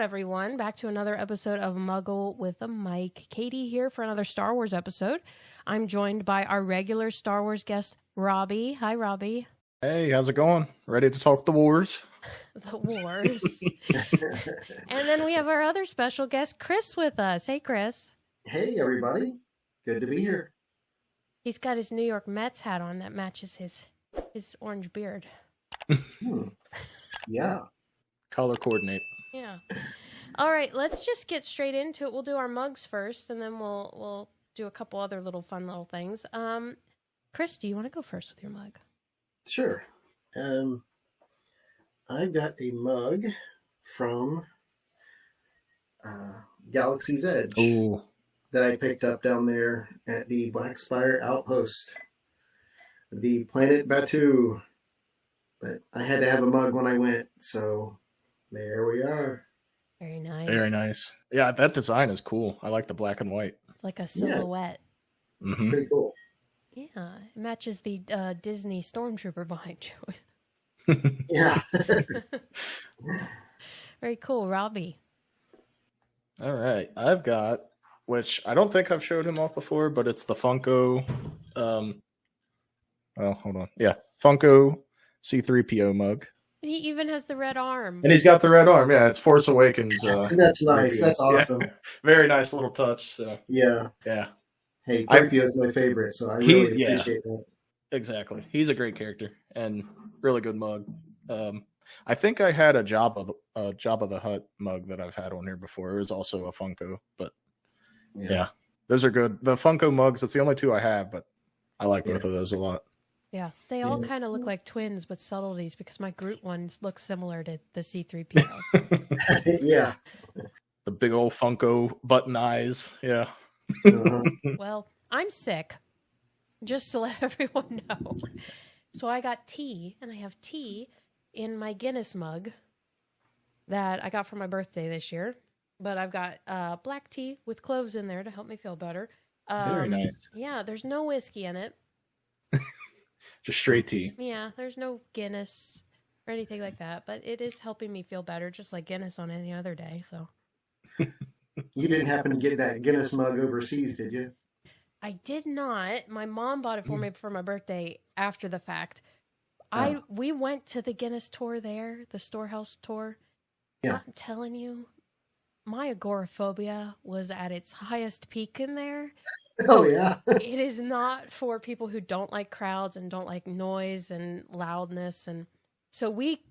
everyone. Back to another episode of Muggle with a Mic. Katie here for another Star Wars episode. I'm joined by our regular Star Wars guest, Robbie. Hi, Robbie. Hey, how's it going? Ready to talk the wars? The wars. And then we have our other special guest, Kris, with us. Hey, Kris. Hey, everybody. Good to be here. He's got his New York Mets hat on that matches his orange beard. Yeah. Color coordinate. Yeah. All right, let's just get straight into it. We'll do our mugs first, and then we'll do a couple other fun little things. Kris, do you want to go first with your mug? Sure. I've got a mug from Galaxy's Edge that I picked up down there at the Black Spire Outpost, the planet Batu. But I had to have a mug when I went, so there we are. Very nice. Very nice. Yeah, that design is cool. I like the black and white. It's like a silhouette. Yeah. Mm-hmm. Pretty cool. Yeah, it matches the Disney Stormtrooper behind you. Yeah. Very cool. Robbie. All right. I've got, which I don't think I've showed him off before, but it's the Funko. Hold on. Yeah, Funko C-3PO mug. He even has the red arm. And he's got the red arm. Yeah, it's Force Awakens. That's nice. That's awesome. Yeah. Very nice little touch. So. Yeah. Yeah. Hey, 3PO is my favorite, so I really appreciate that. Exactly. He's a great character and really good mug. I think I had a Jabba the Hutt mug that I've had on here before. It was also a Funko, but yeah, those are good. The Funko mugs, that's the only two I have, but I like both of those a lot. Yeah, they all kind of look like twins, but subtleties, because my Groot ones look similar to the C-3PO. Yeah. The big old Funko button eyes. Yeah. Well, I'm sick, just to let everyone know. So I got tea, and I have tea in my Guinness mug that I got for my birthday this year. But I've got black tea with cloves in there to help me feel better. Very nice. Yeah, there's no whiskey in it. Just straight tea. Yeah, there's no Guinness or anything like that, but it is helping me feel better, just like Guinness on any other day. So, you didn't happen to get that Guinness mug overseas, did you? I did not. My mom bought it for me for my birthday after the fact. We went to the Guinness tour there, the storehouse tour. Yeah, I'm telling you, my agoraphobia was at its highest peak in there. Oh, yeah. It is not for people who don't like crowds and don't like noise and loudness. And so we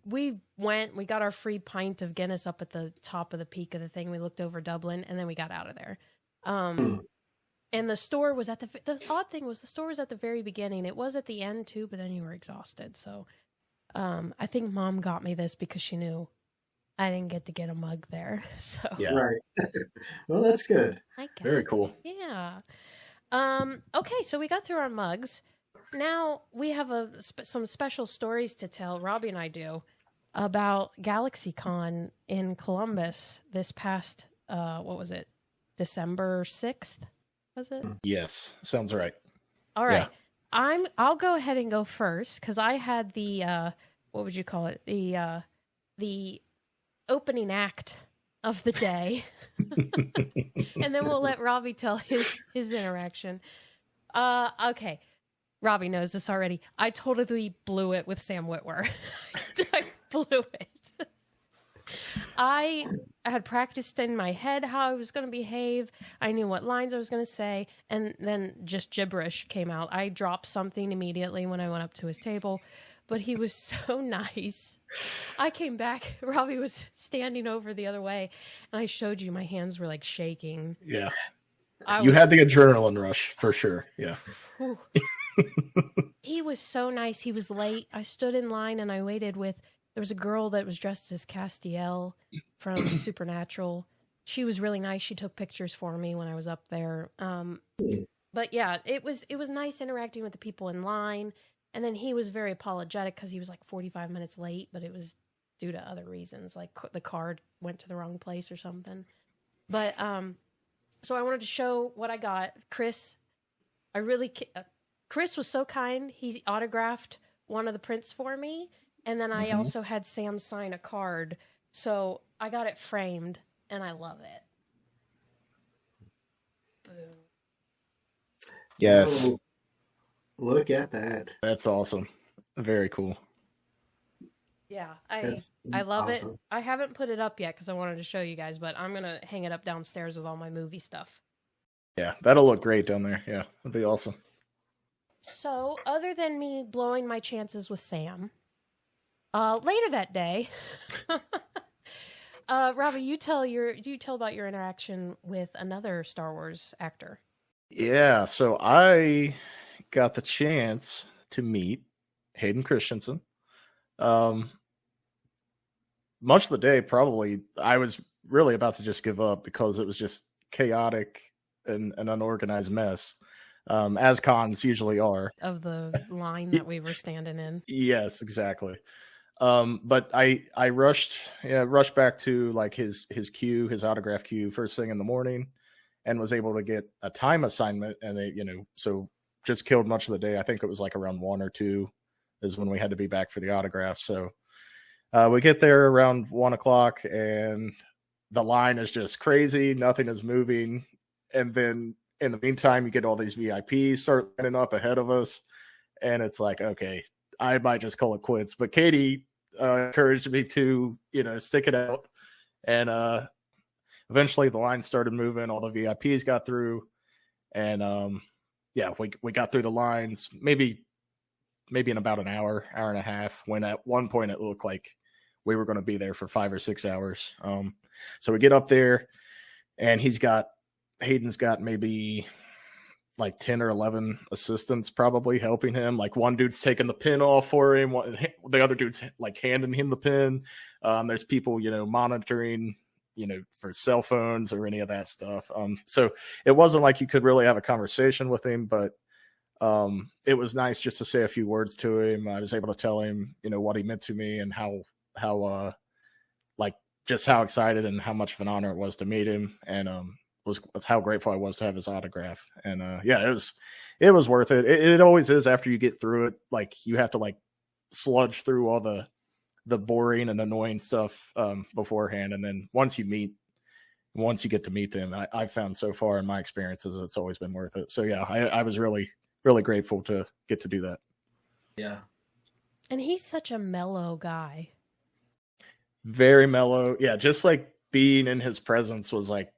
went, we got our free pint of Guinness up at the top of the peak of the thing. We looked over Dublin, and then we got out of there. And the store was the odd thing was the store was at the very beginning. It was at the end too, but then you were exhausted. So I think Mom got me this because she knew I didn't get to get a mug there. So yeah. Right. Well, that's good. Very cool. Yeah. Okay, so we got through our mugs. Now we have some special stories to tell, Robbie and I do, about GalaxyCon in Columbus this past, what was it, December 6th, was it? Yes, sounds right. All right. Yeah. I'll go ahead and go first, because I had the, what would you call it, the opening act of the day. And then we'll let Robbie tell his interaction. Okay. Robbie knows this already. I totally blew it with Sam Witwer. I blew it. I had practiced in my head how I was going to behave. I knew what lines I was going to say. And then just gibberish came out. I dropped something immediately when I went up to his table. But he was so nice. I came back. Robbie was standing over the other way. And I showed you my hands were like shaking. Yeah. You had the adrenaline rush for sure. Yeah. He was so nice. He was late. I stood in line and I waited with, there was a girl that was dressed as Castiel from Supernatural. She was really nice. She took pictures for me when I was up there. But yeah, it was nice interacting with the people in line. And then he was very apologetic because he was like 45 minutes late, but it was due to other reasons, like the card went to the wrong place or something. But so I wanted to show what I got. Kris was so kind. He autographed one of the prints for me, and then I also had Sam sign a card. So I got it framed, and I love it. Boom. Yes. Oh, look at that. That's awesome. Very cool. Yeah, I love it. I haven't put it up yet because I wanted to show you guys, but I'm going to hang it up downstairs with all my movie stuff. Yeah, that'll look great down there. Yeah, that'd be awesome. So, other than me blowing my chances with Sam, later that day, Robbie, you tell about your interaction with another Star Wars actor. Yeah, so I got the chance to meet Hayden Christensen. Much of the day, probably, I was really about to just give up because it was just chaotic and an unorganized mess, as cons usually are. Of the line that we were standing in. Yes, exactly. But I rushed back to like his queue, his autograph queue, first thing in the morning, and was able to get a time assignment, and so just killed much of the day. I think it was like around 1 or 2 is when we had to be back for the autograph. So we get there around 1 o'clock, and the line is just crazy. Nothing is moving. And then in the meantime, you get all these VIPs start lining up ahead of us. And it's like, okay, I might just call it quits. But Katie encouraged me to, stick it out. And eventually the line started moving. All the VIPs got through. And we got through the lines maybe in about an hour and a half, when at one point it looked like we were going to be there for 5 or 6 hours. So we get up there, and Hayden's got maybe like 10 or 11 assistants probably helping him. Like one dude's taking the pin off for him. The other dude's like handing him the pin. There's people, monitoring, for cell phones or any of that stuff. So it wasn't like you could really have a conversation with him, but it was nice just to say a few words to him. I was able to tell him, what he meant to me, and how just how excited and how much of an honor it was to meet him, and was how grateful I was to have his autograph. And it was worth it. It always is after you get through it. Like, you have to like sludge through all the boring and annoying stuff beforehand, and then once you get to meet them, I've found so far in my experiences, it's always been worth it. So yeah, I was really, really grateful to get to do that. Yeah. And he's such a mellow guy. Very mellow. Yeah, just like being in his presence was like,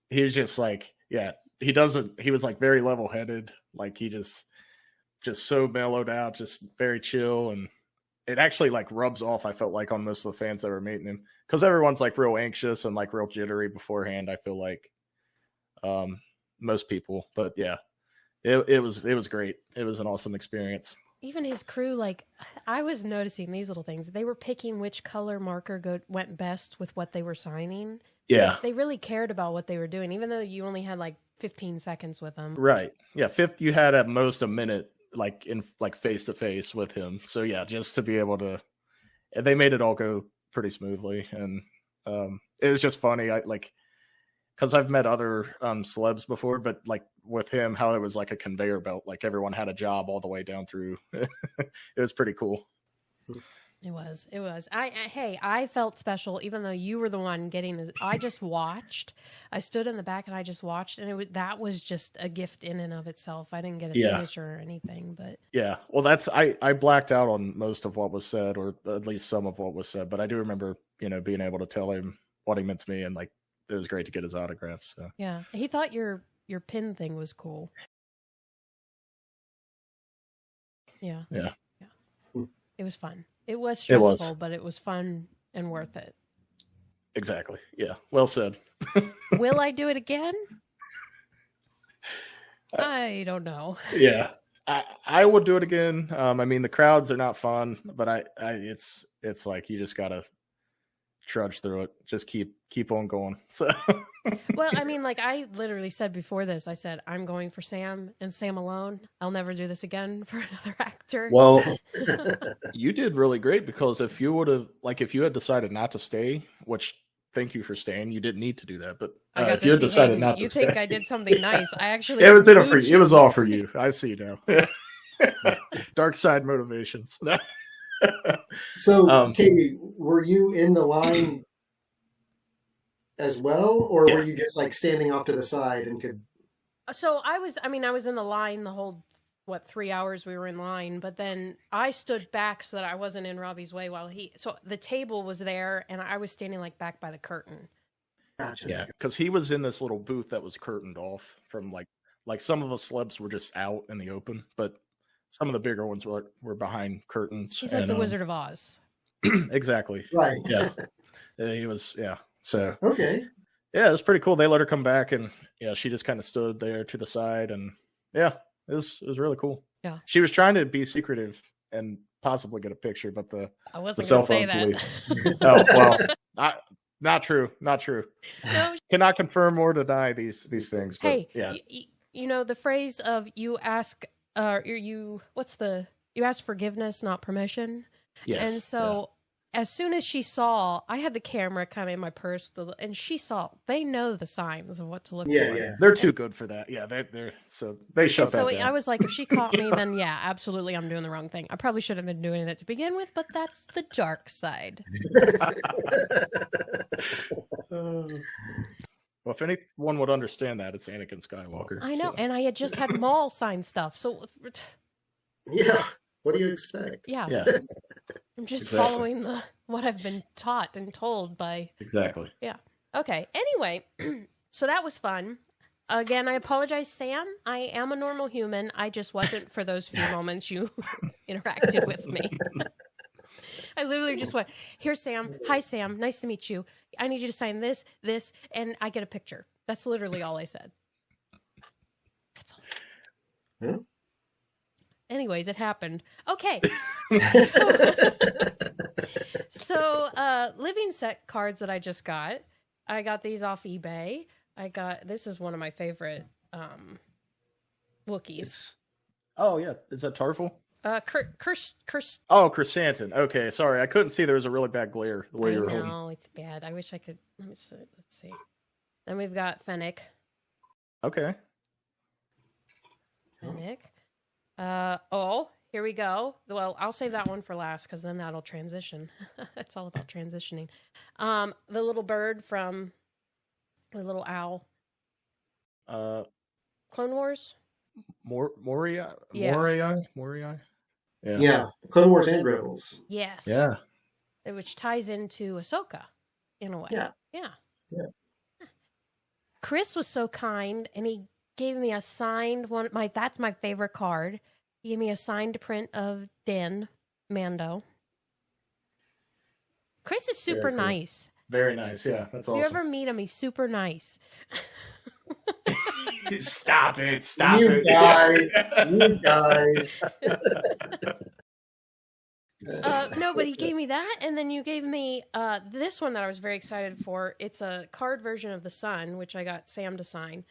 he was just like, yeah, he was like very level-headed. Like, he just so mellowed out, just very chill. And it actually like rubs off, I felt like, on most of the fans that were meeting him, because everyone's like real anxious and like real jittery beforehand, I feel like, most people. But yeah, it was great. It was an awesome experience. Even his crew, like, I was noticing these little things. They were picking which color marker went best with what they were signing. Yeah. They really cared about what they were doing, even though you only had like 15 seconds with them. Right. Yeah. You had at most a minute, like in like face to face with him. So yeah, just to be able to, they made it all go pretty smoothly. And it was just funny. Because I've met other celebs before, but like with him, how it was like a conveyor belt. Like, everyone had a job all the way down through. It was pretty cool. It was. I felt special, even though you were the one getting this. I just watched. I stood in the back and I just watched, and that was just a gift in and of itself. I didn't get a signature or anything, but yeah. Well, I blacked out on most of what was said, or at least some of what was said, but I do remember, being able to tell him what he meant to me, and like, it was great to get his autograph. So yeah, he thought your pin thing was cool. Yeah. It was fun. It was stressful, but it was fun and worth it. Exactly. Yeah. Well said. Will I do it again? I don't know. Yeah. I would do it again. I mean, the crowds are not fun, but it's like, you just gotta trudge through it. Just keep on going. So well, I mean, like, I literally said before this, I said, I'm going for Sam and Sam alone. I'll never do this again for another actor. Well, you did really great, because if you had decided not to stay, which, thank you for staying, you didn't need to do that, but if you had decided not to stay. You think I did something nice. I actually it was in it for you. It was all for you. I see now. Dark side motivations. So, Katie, were you in the line as well, or were you just like standing off to the side and could? So I was in the line the whole 3 hours we were in line, but then I stood back so that I wasn't in Robbie's way so the table was there and I was standing like back by the curtain. Gotcha. Yeah, because he was in this little booth that was curtained off from like some of the celebs were just out in the open, but some of the bigger ones were behind curtains. He's like the Wizard of Oz. Exactly. Right. Yeah. He was. Yeah. So. Okay. Yeah, it was pretty cool. They let her come back, and she just kind of stood there to the side, and it was really cool. Yeah. She was trying to be secretive and possibly get a picture, but I wasn't going to say that. Police. Oh well. Not true. Not true. No. Cannot confirm or deny these things. But, hey, yeah. You know the phrase of you ask forgiveness, not permission. Yes. And so as soon as she saw, I had the camera kind of in my purse, and she saw. They know the signs of what to look for. Yeah. They're too good for that. Yeah, they're so they shut that down. I was like, if she caught me, then yeah, absolutely, I'm doing the wrong thing. I probably shouldn't have been doing it to begin with, but that's the dark side. Well, if anyone would understand that, it's Anakin Skywalker. I know, so. and I had just had mall sign stuff, so yeah. What do you expect? Yeah. I'm just following what I've been taught and told by. Exactly. Yeah. Okay. Anyway, so that was fun. Again, I apologize, Sam. I am a normal human. I just wasn't for those few moments you interacted with me. I literally just went, here's Sam. Hi, Sam. Nice to meet you. I need you to sign this, and I get a picture. That's literally all I said. That's all. Hmm? Anyways, it happened. Okay. So living set cards that I just got. I got these off eBay. This is one of my favorite Wookiees. Oh, yeah. Is that Tarful? Oh, Chrysanthemum. Okay, sorry. I couldn't see. There was a really bad glare the way you were holding. No, it's bad. I wish I could. Let's see. Then we've got Fennec. Okay. Fennec. Here we go. Well, I'll save that one for last because then that'll transition. It's all about transitioning. The little bird from the little owl. Clone Wars. Moria. Yeah. Moria. Yeah. Clone Wars and Rebels. Yes. Yeah. Which ties into Ahsoka in a way. Yeah. Kris was so kind, and he gave me a signed one. That's my favorite card. He gave me a signed print of Din Mando. Kris is super nice. Very nice. Yeah, that's awesome. If you ever meet him, he's super nice. Stop it. You guys. No, but he gave me that, and then you gave me this one that I was very excited for. It's a card version of the Sun, which I got Sam to sign,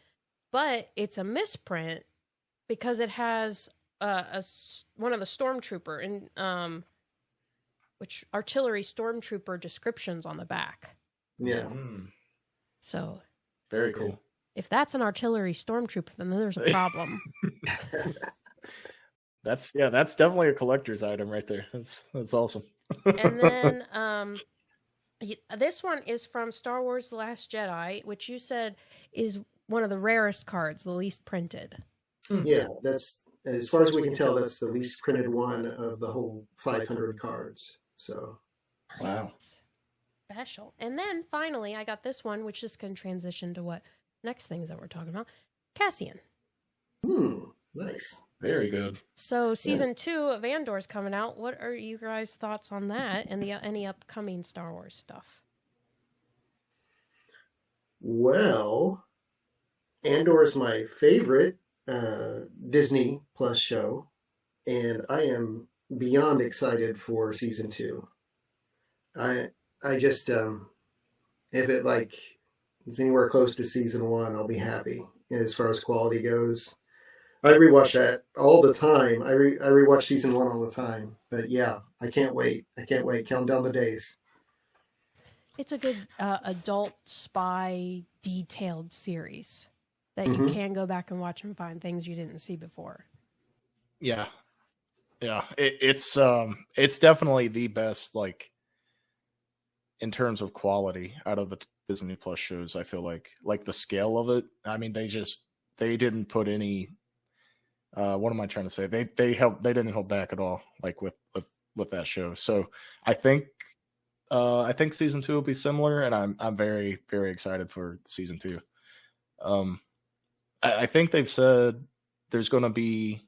but it's a misprint because it has one of the stormtrooper and which artillery stormtrooper descriptions on the back. Yeah. So very cool. If that's an artillery stormtrooper, then there's a problem. That's definitely a collector's item right there. That's awesome. And then this one is from Star Wars: The Last Jedi, which you said is one of the rarest cards, the least printed. Yeah, that's, as far as we can tell, that's the least printed one of the whole 500 cards. So, wow, special. And then finally, I got this one, which is going to transition to what next things that we're talking about. Cassian. Nice. Very good. So season 2 of Andor is coming out. What are you guys' thoughts on that and any upcoming Star Wars stuff? Well, Andor is my favorite Disney Plus show, and I am beyond excited for season 2. I just if it is anywhere close to season 1, I'll be happy as far as quality goes. I rewatch that all the time. I rewatch season 1 all the time. But yeah, I can't wait. Count down the days. It's a good adult spy detailed series that you can go back and watch and find things you didn't see before. Yeah. It's definitely the best, in terms of quality out of Disney Plus shows. I feel like the scale of it. I mean, they didn't put any. What am I trying to say? They didn't hold back at all, like with that show. So I think season 2 will be similar, and I'm very, very excited for season 2. I think they've said there's going to be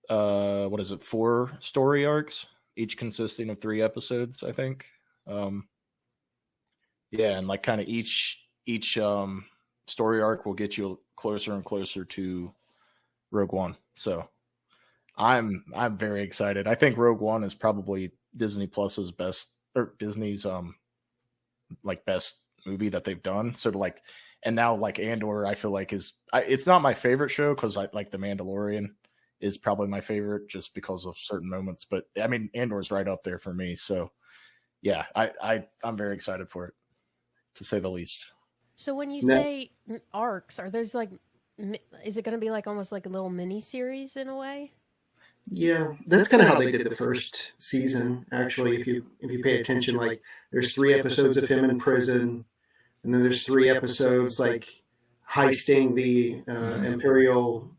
4 story arcs, each consisting of 3 episodes, I think. Yeah, and like kind of each story arc will get you closer and closer to Rogue One. So I'm very excited. I think Rogue One is probably Disney Plus's best, or Disney's like best movie that they've done. So like, and now like Andor, I feel like it's not my favorite show, because I like The Mandalorian is probably my favorite just because of certain moments. But I mean, Andor's right up there for me. So yeah, I'm very excited for it, to say the least. So when you say arcs, is it going to be like almost like a little mini series in a way? Yeah, that's kind of how they did the first season. Actually, if you pay attention, like there's 3 episodes of him in prison, and then there's 3 episodes like heisting the Imperial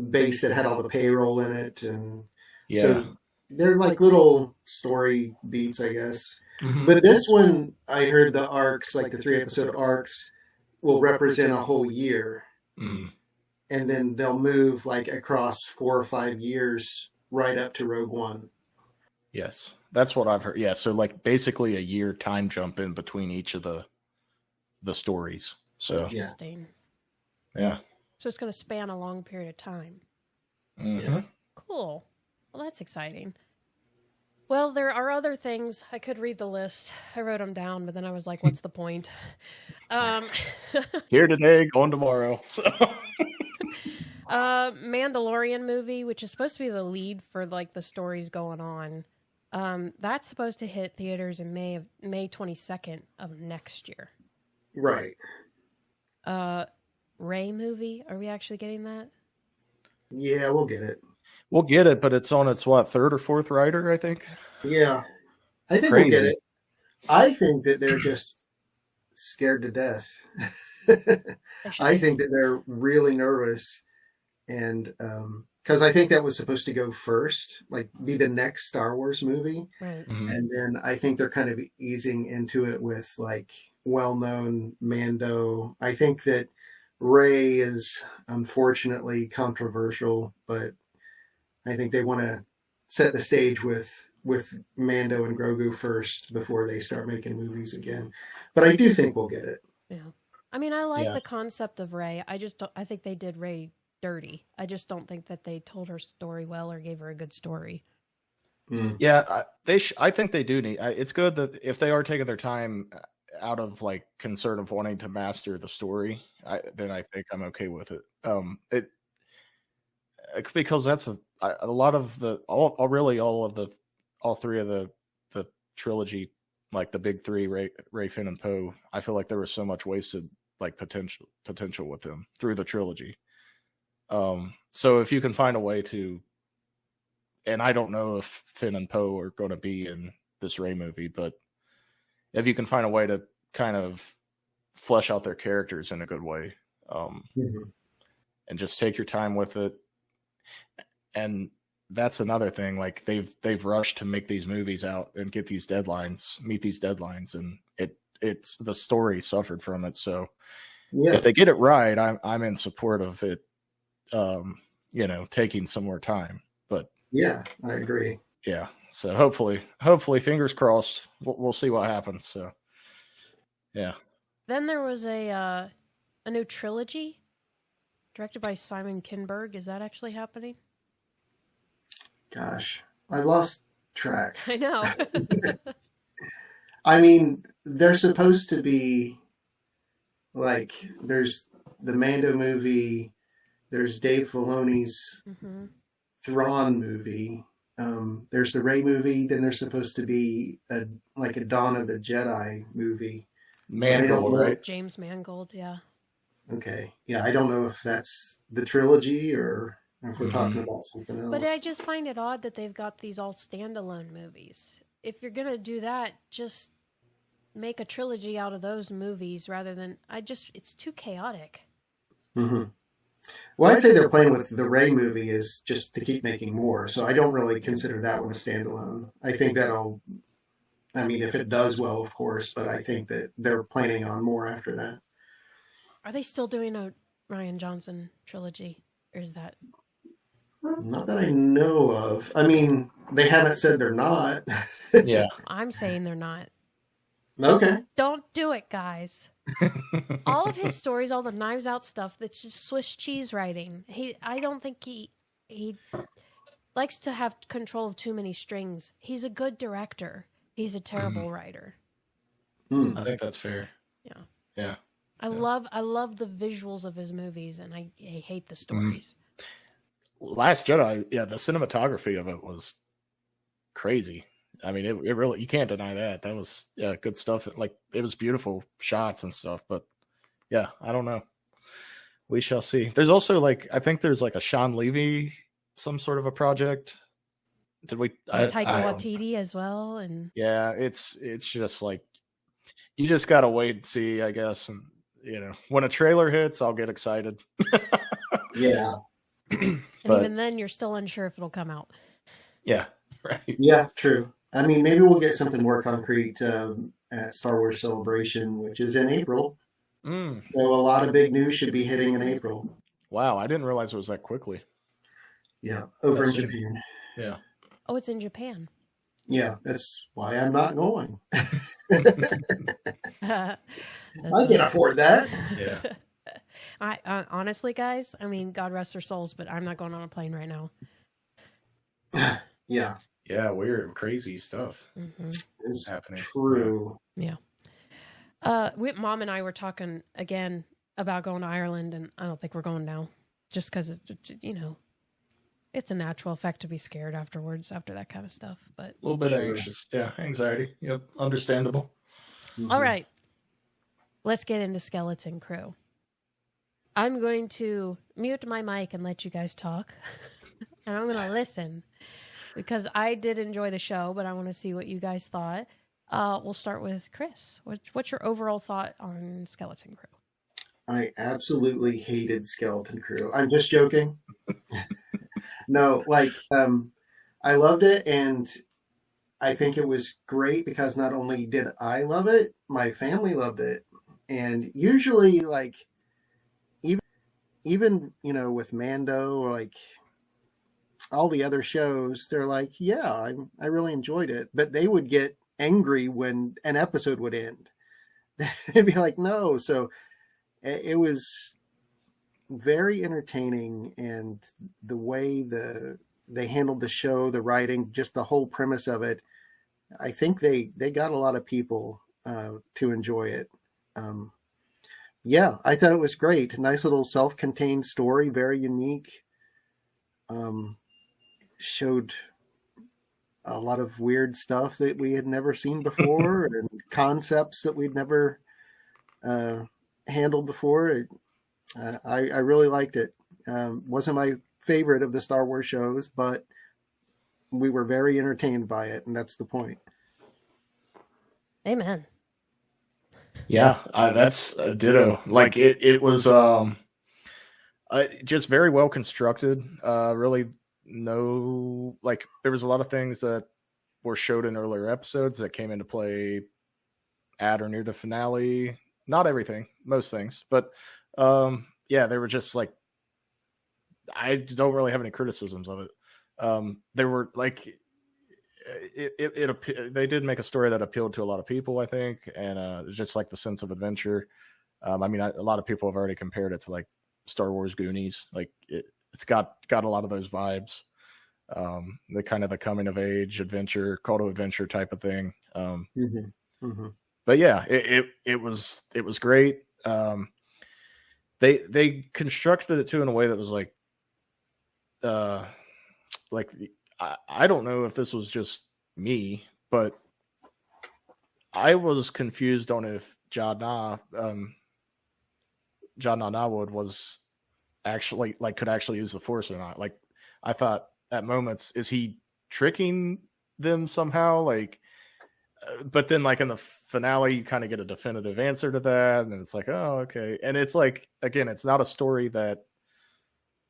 base that had all the payroll in it, and so they're like little story beats, I guess. Mm-hmm. But this one, I heard the arcs, like the 3 episode arcs, will represent a whole year. Mm-hmm. And then they'll move like across 4 or 5 years right up to Rogue One. Yes, that's what I've heard. Yeah, so like basically a year time jump in between each of the stories. So interesting. Yeah. So it's going to span a long period of time. Mm-hmm. Yeah. Cool. Well, that's exciting. Well, there are other things. I could read the list. I wrote them down, but then I was like, what's the point? Here today, gone tomorrow. So. Mandalorian movie, which is supposed to be the lead for like the stories going on. That's supposed to hit theaters in May 22nd of next year. Right. Rey movie. Are we actually getting that? Yeah, we'll get it. We'll get it, but it's on its 3rd or 4th writer, I think. Yeah, I think we'll get it. I think that they're just scared to death. I think that they're really nervous, and because I think that was supposed to go first, like be the next Star Wars movie, right. Mm-hmm. And then I think they're kind of easing into it with like well-known Mando. I think that Rey is unfortunately controversial, but I think they want to set the stage with Mando and Grogu first before they start making movies again. But I do think we'll get it. Yeah. I mean, I like the concept of Rey. I think they did Rey dirty. I just don't think that they told her story well or gave her a good story. Mm. Yeah, I think they do need. It's good that if they are taking their time out of like concern of wanting to master the story, then I think I'm okay with it. Because that's a lot of all 3 of the trilogy, like the big 3, Rey, Finn, and Poe. I feel like there was so much wasted like potential with them through the trilogy. So if you can find a way to, and I don't know if Finn and Poe are going to be in this Rey movie, but if you can find a way to kind of flesh out their characters in a good way, and just take your time with it. And that's another thing. Like they've rushed to make these movies out and meet these deadlines, and it's the story suffered from it. So if they get it right, I'm in support of it. Taking some more time, but yeah, I agree. Yeah, so hopefully, fingers crossed. We'll see what happens. So yeah. Then there was a new trilogy directed by Simon Kinberg. Is that actually happening? Gosh, I lost track. I know. I mean, they're supposed to be like, there's the Mando movie, there's Dave Filoni's Thrawn movie, there's the Rey movie, then there's supposed to be a Dawn of the Jedi movie. Mangold, right? James Mangold, yeah. Okay. Yeah, I don't know if that's the trilogy or if we're talking about something else. But I just find it odd that they've got these all standalone movies. If you're going to do that, just make a trilogy out of those movies rather than it's too chaotic. Mm-hmm. Well, I'd say they're playing with the Rey movie is just to keep making more. So I don't really consider that one a standalone. I think if it does well, of course, but I think that they're planning on more after that. Are they still doing a Rian Johnson trilogy? Or is that? Not that I know of. I mean, they haven't said they're not. Yeah. I'm saying they're not. Okay. Don't do it, guys. All of his stories, all the Knives Out stuff, that's just Swiss cheese writing. I don't think he likes to have control of too many strings. He's a good director. He's a terrible writer. I think that's fair. Yeah. Yeah. I love the visuals of his movies, and I hate the stories. Last Jedi, the cinematography of it was crazy. I mean, it really, you can't deny that. That was good stuff. Like, it was beautiful shots and stuff. But yeah, I don't know. We shall see. There's also I think there's a Sean Levy, some sort of a project. Did we? Taika Waititi as well, and yeah, it's just you just gotta wait and see, I guess. And when a trailer hits, I'll get excited. Yeah. And even then, you're still unsure if it'll come out. Yeah. Right. Yeah. True. I mean, maybe we'll get something more concrete at Star Wars Celebration, which is in April. So a lot of big news should be hitting in April. Wow, I didn't realize it was that quickly. Yeah, over in Japan. Yeah. Oh, it's in Japan. Yeah, that's why I'm not going. I I can afford that. Yeah. I honestly, guys, I mean, God rest their souls, but I'm not going on a plane right now. Yeah. Yeah, weird, crazy stuff. It's happening. True. Yeah. Mom and I were talking again about going to Ireland, and I don't think we're going now, just because it's a natural effect to be scared afterwards after that kind of stuff. But a little bit anxious. Yeah, anxiety. Yep, understandable. All right, let's get into Skeleton Crew. I'm going to mute my mic and let you guys talk, and I'm going to listen because I did enjoy the show, but I want to see what you guys thought. We'll start with Kris. What's your overall thought on Skeleton Crew? I absolutely hated Skeleton Crew. I'm just joking. No, I loved it, and I think it was great because not only did I love it, my family loved it. And usually, even with Mando or all the other shows, they're like, yeah, I really enjoyed it. But they would get angry when an episode would end. They'd be like, no. So it was very entertaining, and the way they handled the show, the writing, just the whole premise of it, I think they got a lot of people to enjoy it. Yeah, I thought it was great. Nice little self-contained story, very unique. Showed a lot of weird stuff that we had never seen before and concepts that we'd never handled before. I really liked it. Wasn't my favorite of the Star Wars shows, but we were very entertained by it, and that's the point. Amen. Yeah, that's ditto. It was just very well constructed. Really, there was a lot of things that were showed in earlier episodes that came into play at or near the finale. Not everything, most things, but they were just I don't really have any criticisms of it. They were they did make a story that appealed to a lot of people, I think, and it's just the sense of adventure. A lot of people have already compared it to Star Wars Goonies. It's got a lot of those vibes. The kind of the coming of age adventure, call to adventure type of thing. But yeah, it was great. They constructed it too in a way that was I don't know if this was just me, but I was confused on if Jad Nahwood was actually could actually use the Force or not. I thought at moments, is he tricking them somehow? but then like in the finale, you kind of get a definitive answer to that, and it's like, oh, okay. And it's like, again, it's not a story that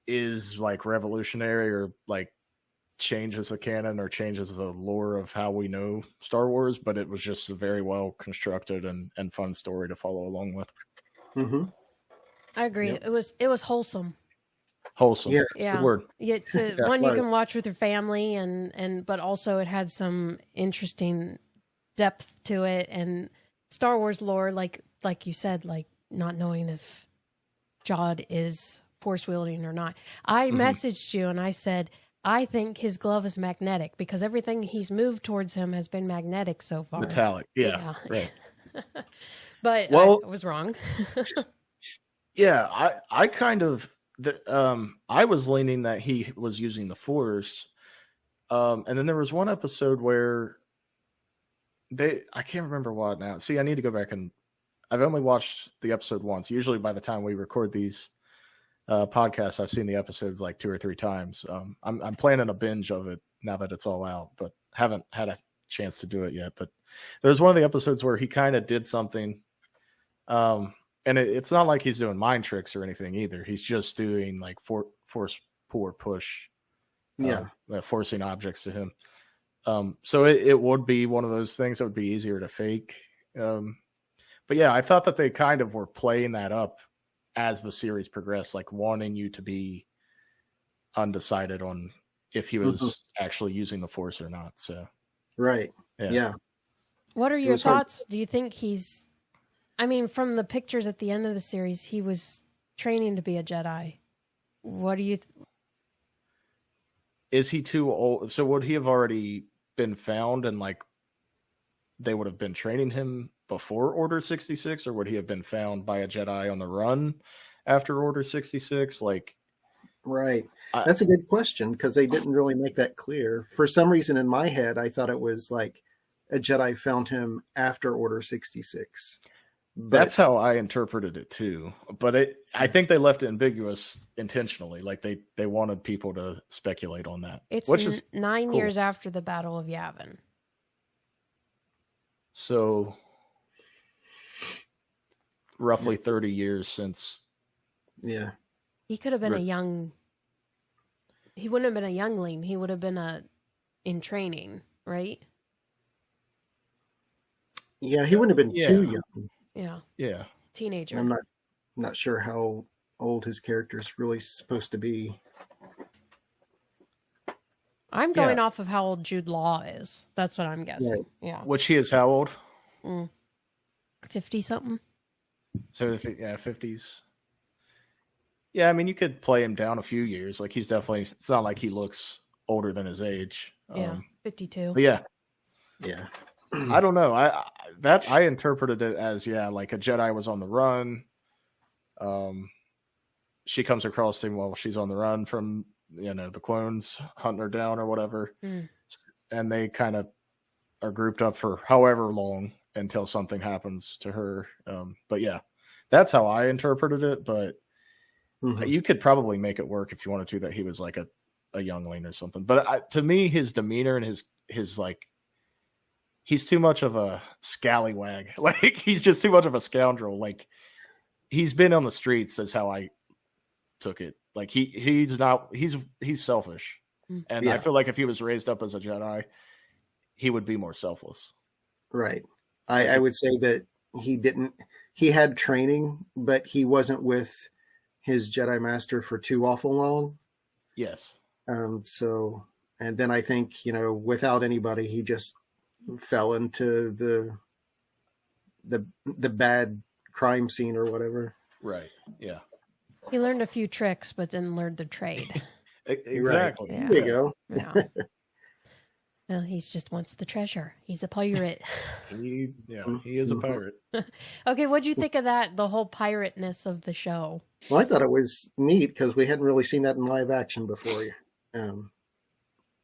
is like revolutionary or like changes the canon or changes the lore of how we know Star Wars, but it was just a very well constructed and fun story to follow along with. Mm-hmm. I agree. Yep. It was wholesome. Wholesome. Yeah. That's a good word. It's one you can watch with your family, and but also it had some interesting depth to it, and Star Wars lore, like you said, like not knowing if Jod is force wielding or not. I messaged you and I said, I think his glove is magnetic because everything he's moved towards him has been magnetic so far. Metallic. Yeah. Right. But well, I was wrong. Yeah, I kind of I was leaning that he was using the Force, and then there was one episode where I can't remember what now. See, I need to go back, and I've only watched the episode once. Usually, by the time we record these podcasts, I've seen the episodes like 2 or 3 times. I'm planning a binge of it now that it's all out, but haven't had a chance to do it yet. But there's one of the episodes where he kind of did something. And it's not like he's doing mind tricks or anything either. He's just doing like force pull or push, forcing objects to him. So it would be one of those things that would be easier to fake. But yeah, I thought that they kind of were playing that up as the series progressed, like wanting you to be undecided on if he was actually using the Force or not. So, right. Yeah. What are your thoughts? Do you think he's, I mean, from the pictures at the end of the series, he was training to be a Jedi. What do you is he too old? So would he have already been found and like they would have been training him before Order 66, or would he have been found by a Jedi on the run after Order 66? Like, right. That's a good question because they didn't really make that clear. For some reason in my head, I thought it was like a Jedi found him after Order 66. That's how I interpreted it too. But I think they left it ambiguous intentionally. Like they wanted people to speculate on that. It's which is 9 cool. years after the Battle of Yavin. So roughly 30 years since. Yeah. He could have been he wouldn't have been a youngling. He would have been in training, right? Yeah, he wouldn't have been too young. Yeah. Yeah. Teenager. I'm not sure how old his character is really supposed to be. I'm going off of how old Jude Law is. That's what I'm guessing. Right. Yeah. Which he is how old? 50 something. So 50s. Yeah, I mean you could play him down a few years. Like he's definitely, it's not like he looks older than his age. Yeah. 52. But yeah. Yeah. I don't know. I interpreted it as like a Jedi was on the run. She comes across him while she's on the run from the clones hunting her down or whatever, and they kind of are grouped up for however long until something happens to her. But yeah, that's how I interpreted it. But you could probably make it work if you wanted to that he was like a youngling or something. But to me, his demeanor and his like. He's too much of a scallywag. Like he's just too much of a scoundrel. Like he's been on the streets. That's how I took it. Like he's selfish. And I feel like if he was raised up as a Jedi, he would be more selfless. Right. I would say that he had training, but he wasn't with his Jedi master for too awful long. Yes. So, and then I think, without anybody, he just fell into the bad crime scene or whatever. Right. Yeah. He learned a fefew tricks, but didn't learn the trade. Exactly. Right. Yeah. There you go. Yeah. Well, he just wants the treasure. He's a pirate. He is a pirate. Okay, what'd you think of that? The whole pirateness of the show. Well, I thought it was neat because we hadn't really seen that in live action before.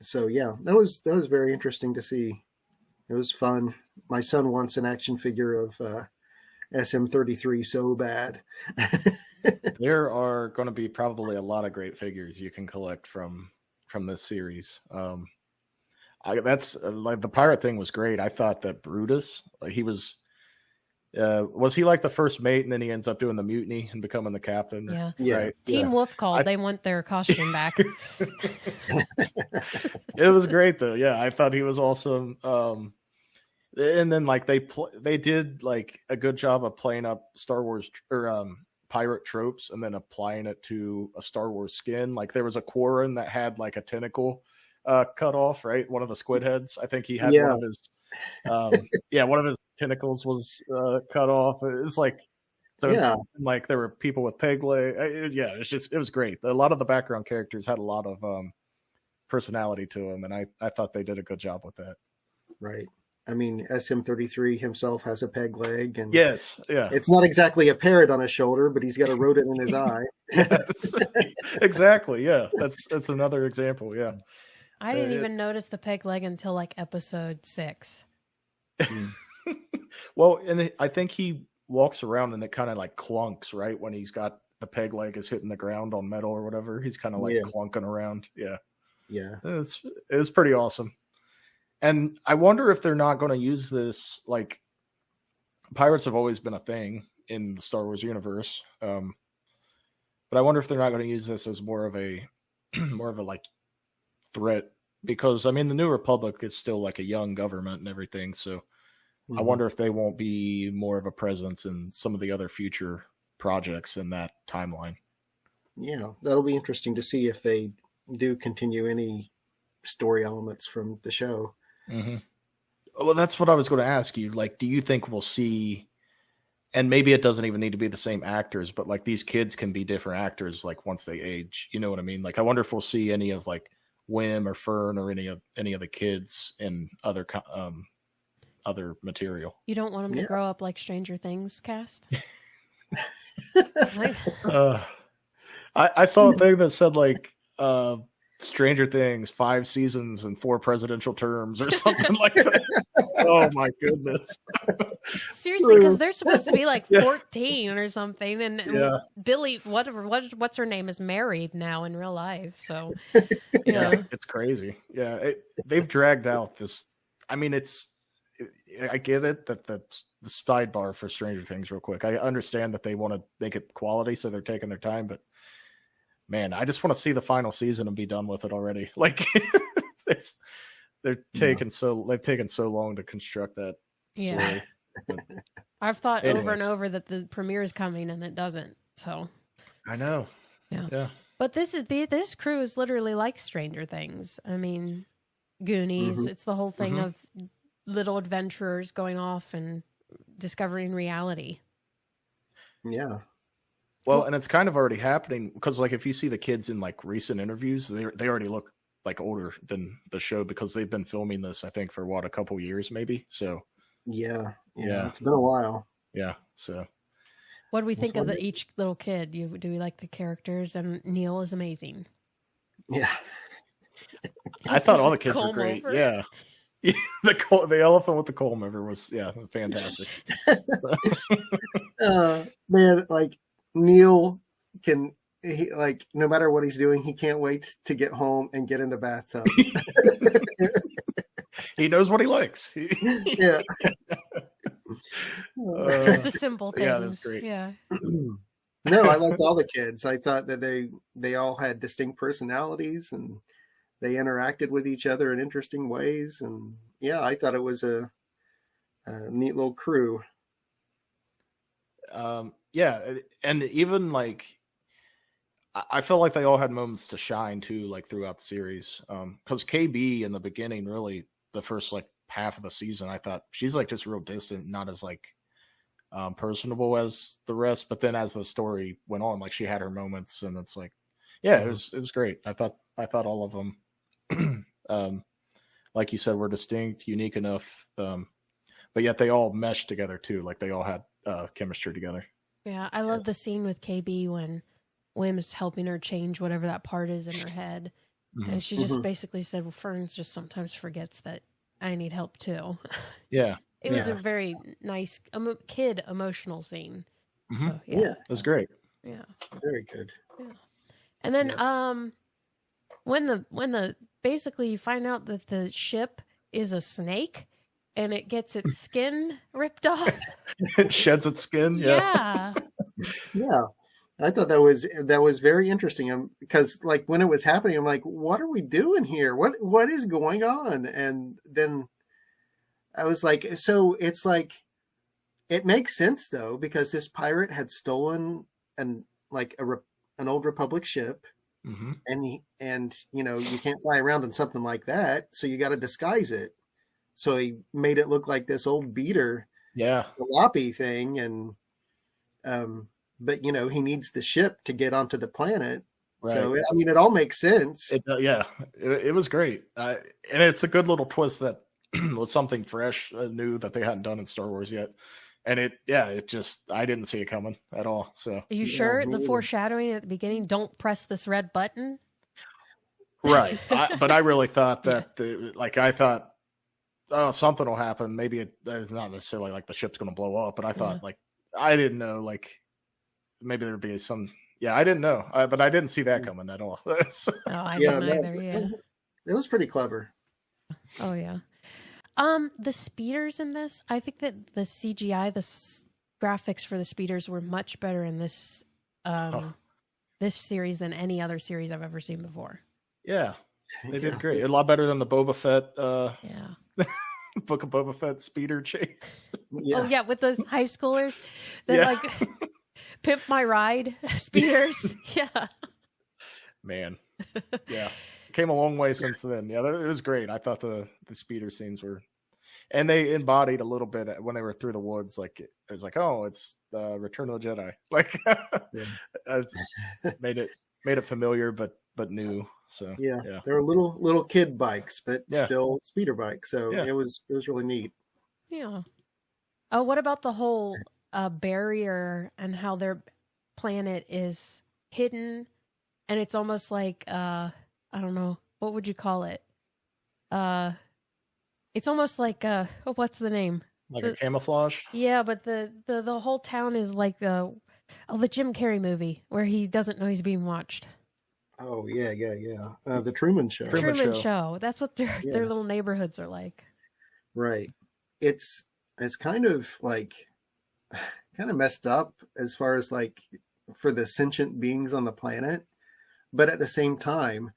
So yeah, that was very interesting to see. It was fun. My son wants an action figure of SM-33 so bad. There are going to be probably a lot of great figures you can collect from this series. That's like the pirate thing was great. I thought that Brutus, like he was he like the first mate, and then he ends up doing the mutiny and becoming the captain? Yeah. Right. Teen Wolf called. They want their costume back. It was great though. Yeah, I thought he was awesome. And then like they did like a good job of playing up Star Wars or pirate tropes and then applying it to a Star Wars skin. Like there was a Quarren that had like a tentacle cut off, right? One of the squid heads. I think he had one of his one of his tentacles was cut off. It's like it's like there were people with peg leg. It was great. A lot of the background characters had a lot of personality to them, and I thought they did a good job with that. Right. I mean, SM-33 himself has a peg leg, and it's not exactly a parrot on his shoulder, but he's got a rodent in his eye. Yes, exactly. Yeah, that's another example. Yeah, I didn't even notice the peg leg until like episode 6. Well, and I think he walks around and it kind of like clunks, right? When he's got the peg leg is hitting the ground on metal or whatever, he's kind of like clunking around. Yeah. It was pretty awesome. And I wonder if they're not going to use this. Like, pirates have always been a thing in the Star Wars universe, but I wonder if they're not going to use this as more of a like threat, because I mean the New Republic is still like a young government and everything. So I wonder if they won't be more of a presence in some of the other future projects in that timeline. Yeah, that'll be interesting to see if they do continue any story elements from the show. Mm-hmm. Well, that's what I was going to ask you. Like, do you think we'll see, and maybe it doesn't even need to be the same actors, but like these kids can be different actors, like once they age, you know what I mean? Like, I wonder if we'll see any of like Wim or Fern or any of the kids in other material. You don't want them to grow up like Stranger Things cast? I saw a thing that said like, Stranger Things 5 seasons and 4 presidential terms or something like that. Oh my goodness. Seriously, because they're supposed to be like 14 or something, and Billy, what's her name, is married now in real life. So it's crazy. Yeah, they've dragged out this. I mean, I get it that the sidebar for Stranger Things real quick. I understand that they want to make it quality, so they're taking their time, but man, I just want to see the final season and be done with it already. Like they've taken so long to construct that story. Yeah. I've thought over and over that the premiere is coming and it doesn't. So I know. Yeah. But this crew is literally like Stranger Things. I mean, Goonies. It's the whole thing of little adventurers going off and discovering reality. Yeah. Well, and it's kind of already happening, because like if you see the kids in like recent interviews, they already look like older than the show, because they've been filming this, I think, for a couple years maybe. So yeah, it's been a while. Yeah. So what do we think of each little kid? Do we like the characters? And Neil is amazing. Yeah. I thought all the kids were great. Over. Yeah. The elephant with the comb over was fantastic. Man, like Neil no matter what he's doing, he can't wait to get home and get in the bathtub. He knows what he likes. Yeah. It's the simple things. Yeah, that's great. Yeah. No, I liked all the kids. I thought that they all had distinct personalities and they interacted with each other in interesting ways. And yeah, I thought it was a neat little crew. Yeah, and even like I felt like they all had moments to shine too, like throughout the series. Because KB in the beginning, really the first like half of the season, I thought she's like just real distant, not as like personable as the rest. But then as the story went on, like she had her moments, and it's like, yeah, it was great. I thought all of them, like you said, were distinct, unique enough, but yet they all meshed together too. Like they all had chemistry together. Yeah, I love the scene with KB when Wim is helping her change whatever that part is in her head. And she just basically said, well, Ferns just sometimes forgets that I need help too. Yeah. It was a very nice kid emotional scene. So, it was great. Yeah. Very good. Yeah. And then when the basically you find out that the ship is a snake, and it gets its skin ripped off. It sheds its skin. Yeah. Yeah. I thought that was very interesting. Because like when it was happening, I'm like, what are we doing here? What is going on? And then I was like, so it's like, it makes sense though, because this pirate had stolen an old Republic ship, and you can't fly around in something like that, so you got to disguise it. So he made it look like this old beater, jalopy thing, and but he needs the ship to get onto the planet. Right. So I mean, it all makes sense. It was great, and it's a good little twist that was something fresh, new that they hadn't done in Star Wars yet. And it just, I didn't see it coming at all. So, are you sure the foreshadowing at the beginning? Don't press this red button. Right, but I really thought that, I thought, oh, something will happen. Maybe it's not necessarily like the ship's going to blow up, but I thought I didn't know, maybe there'd be some. Yeah, I didn't know, but I didn't see that coming at all. So, I didn't either. Yeah, it was pretty clever. Oh yeah. The speeders in this, I think that the CGI, graphics for the speeders were much better in this this series than any other series I've ever seen before. Yeah, they did great. A lot better than the Boba Fett. Book of Boba Fett speeder chase. Yeah. Oh yeah, with those high schoolers that pimp my ride speeders. Yeah. Man. Yeah. Came a long way since then. Yeah, it was great. I thought the speeder scenes were, and they embodied a little bit when they were through the woods. Like it was like, oh, it's Return of the Jedi. Made it familiar, but new. So yeah. They were little kid bikes, but still speeder bikes. So it was really neat. Yeah. Oh, what about the whole barrier and how their planet is hidden, and it's almost like I don't know, what would you call it? It's almost like what's the name? Like a camouflage? Yeah, but the whole town is like the Jim Carrey movie where he doesn't know he's being watched. Oh yeah. The Truman Show. Truman Show. That's what their little neighborhoods are like. Right. It's kind of messed up as far as for the sentient beings on the planet, but at the same time,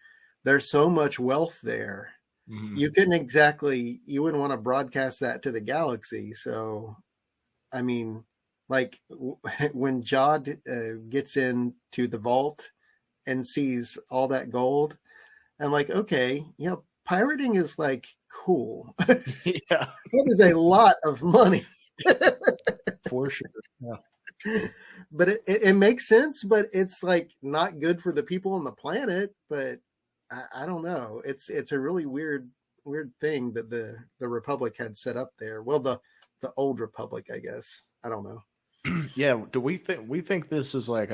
there's so much wealth there. Mm-hmm. You wouldn't want to broadcast that to the galaxy. So, I mean, when Jod gets into the vault and sees all that gold, I'm like, okay, pirating is cool. Yeah. That is a lot of money. For sure. Yeah. But it makes sense, but it's not good for the people on the planet. But I don't know. It's a really weird thing that the Republic had set up there. Well, the old Republic, I guess. I don't know. Yeah. Do we think this is like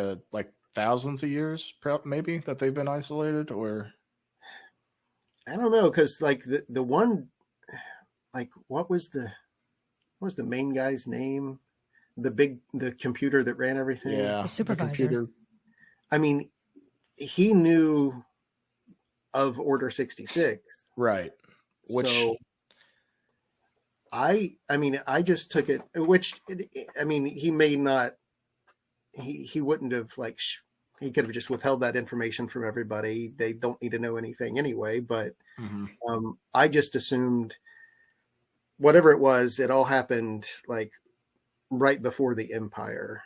thousands of years, maybe, that they've been isolated, or? I don't know, because the one, what was the main guy's name? The computer that ran everything. Yeah, the supervisor. I mean, he knew of Order 66, right? Which, so I just took it. Which, he may not. He wouldn't have he could have just withheld that information from everybody. They don't need to know anything anyway. But I just assumed whatever it was, it all happened right before the Empire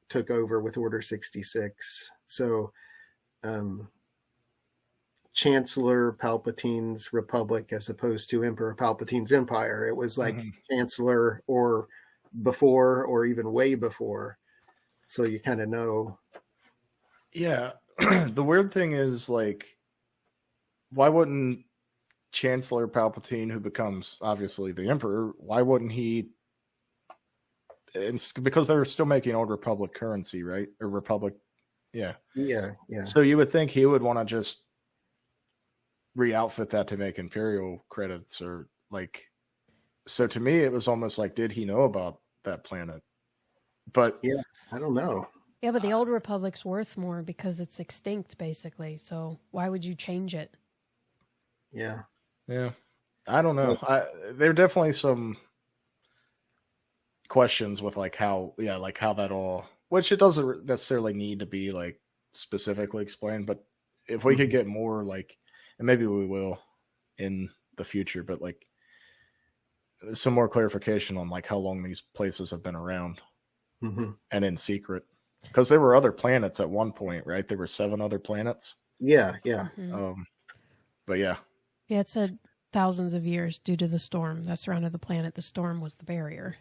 took over with Order 66. So Chancellor Palpatine's Republic as opposed to Emperor Palpatine's Empire. It was Chancellor or before, or even way before. So you kind of know. Yeah. The weird thing is why wouldn't Chancellor Palpatine, who becomes obviously the Emperor, why wouldn't he? It's because they were still making Old Republic currency, right? Or Republic. Yeah. Yeah. So you would think he would want to just re-outfit that to make Imperial credits, or so to me, it was almost did he know about that planet? But yeah, I don't know. Yeah, but the Old Republic's worth more because it's extinct, basically. So why would you change it? Yeah. Yeah. I don't know. There are definitely some questions with like how that all, which it doesn't necessarily need to be like specifically explained, but if we could get more like, and maybe we will in the future, but like some more clarification on like how long these places have been around and in secret, because there were other planets at one point, right? There were 7 other planets. Yeah. But yeah, it said thousands of years due to the storm that surrounded the planet. The storm was the barrier.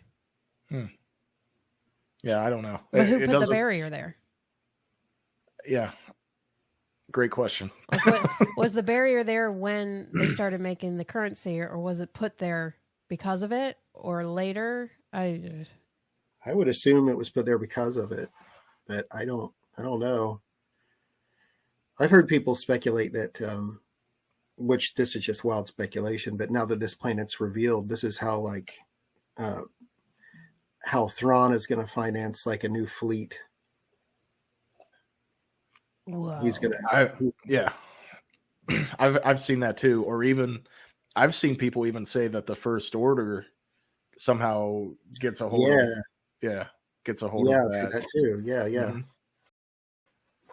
Yeah, I don't know. But who put the barrier there? Yeah, great question. Like was the barrier there when they started making the currency, or was it put there because of it, or later? I would assume it was put there because of it, but I don't know. I've heard people speculate that, which this is just wild speculation, but now that this planet's revealed, this is how like how Thrawn is going to finance like a new fleet. Whoa. He's gonna. I've seen that too, or even I've seen people even say that the First Order somehow gets a hold of gets a hold of that. For that too. Yeah. Mm-hmm.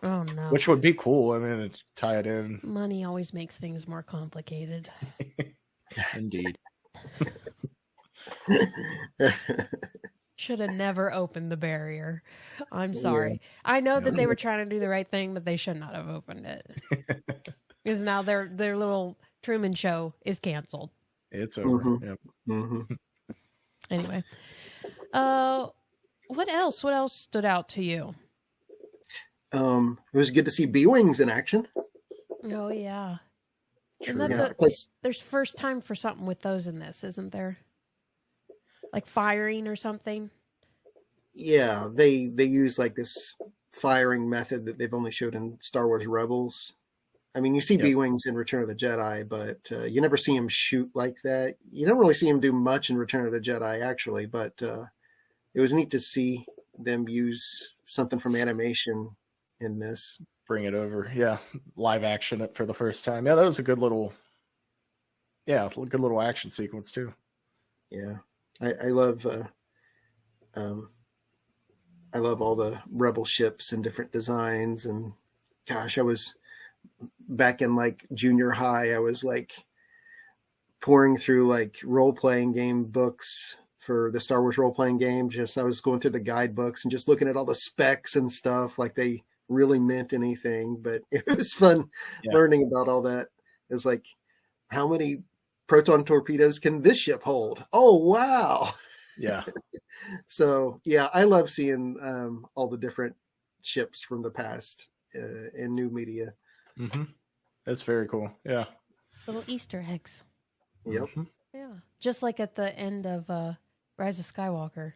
Oh no. Which would be cool. I mean, to tie it in. Money always makes things more complicated. Indeed. Should have never opened the barrier. I'm sorry. Yeah. I know that they were trying to do the right thing, but they should not have opened it. Because now their little Truman Show is canceled. It's over. Yep. Anyway. What else? What else stood out to you? It was good to see B-Wings in action. Oh, yeah. True. There's first time for something with those in this, isn't there? Like firing or something? Yeah, they use like this firing method that they've only showed in Star Wars Rebels. I mean, you see B-Wings in Return of the Jedi, but you never see him shoot like that. You don't really see him do much in Return of the Jedi, actually, but it was neat to see them use something from animation in this. Bring it over. Yeah, live action it for the first time. Yeah, that was a good little action sequence, too. Yeah. I love all the Rebel ships and different designs, and gosh, I was back in like junior high. I was like pouring through like role-playing game books for the Star Wars role-playing game. I was going through the guidebooks and just looking at all the specs and stuff, like they really meant anything. But it was fun learning about all that. It's like, how many proton torpedoes can this ship hold? Oh, wow. Yeah. So, yeah, I love seeing all the different ships from the past in new media. Mm-hmm. That's very cool. Yeah. Little Easter eggs. Yep. Mm-hmm. Yeah. Just like at the end of Rise of Skywalker.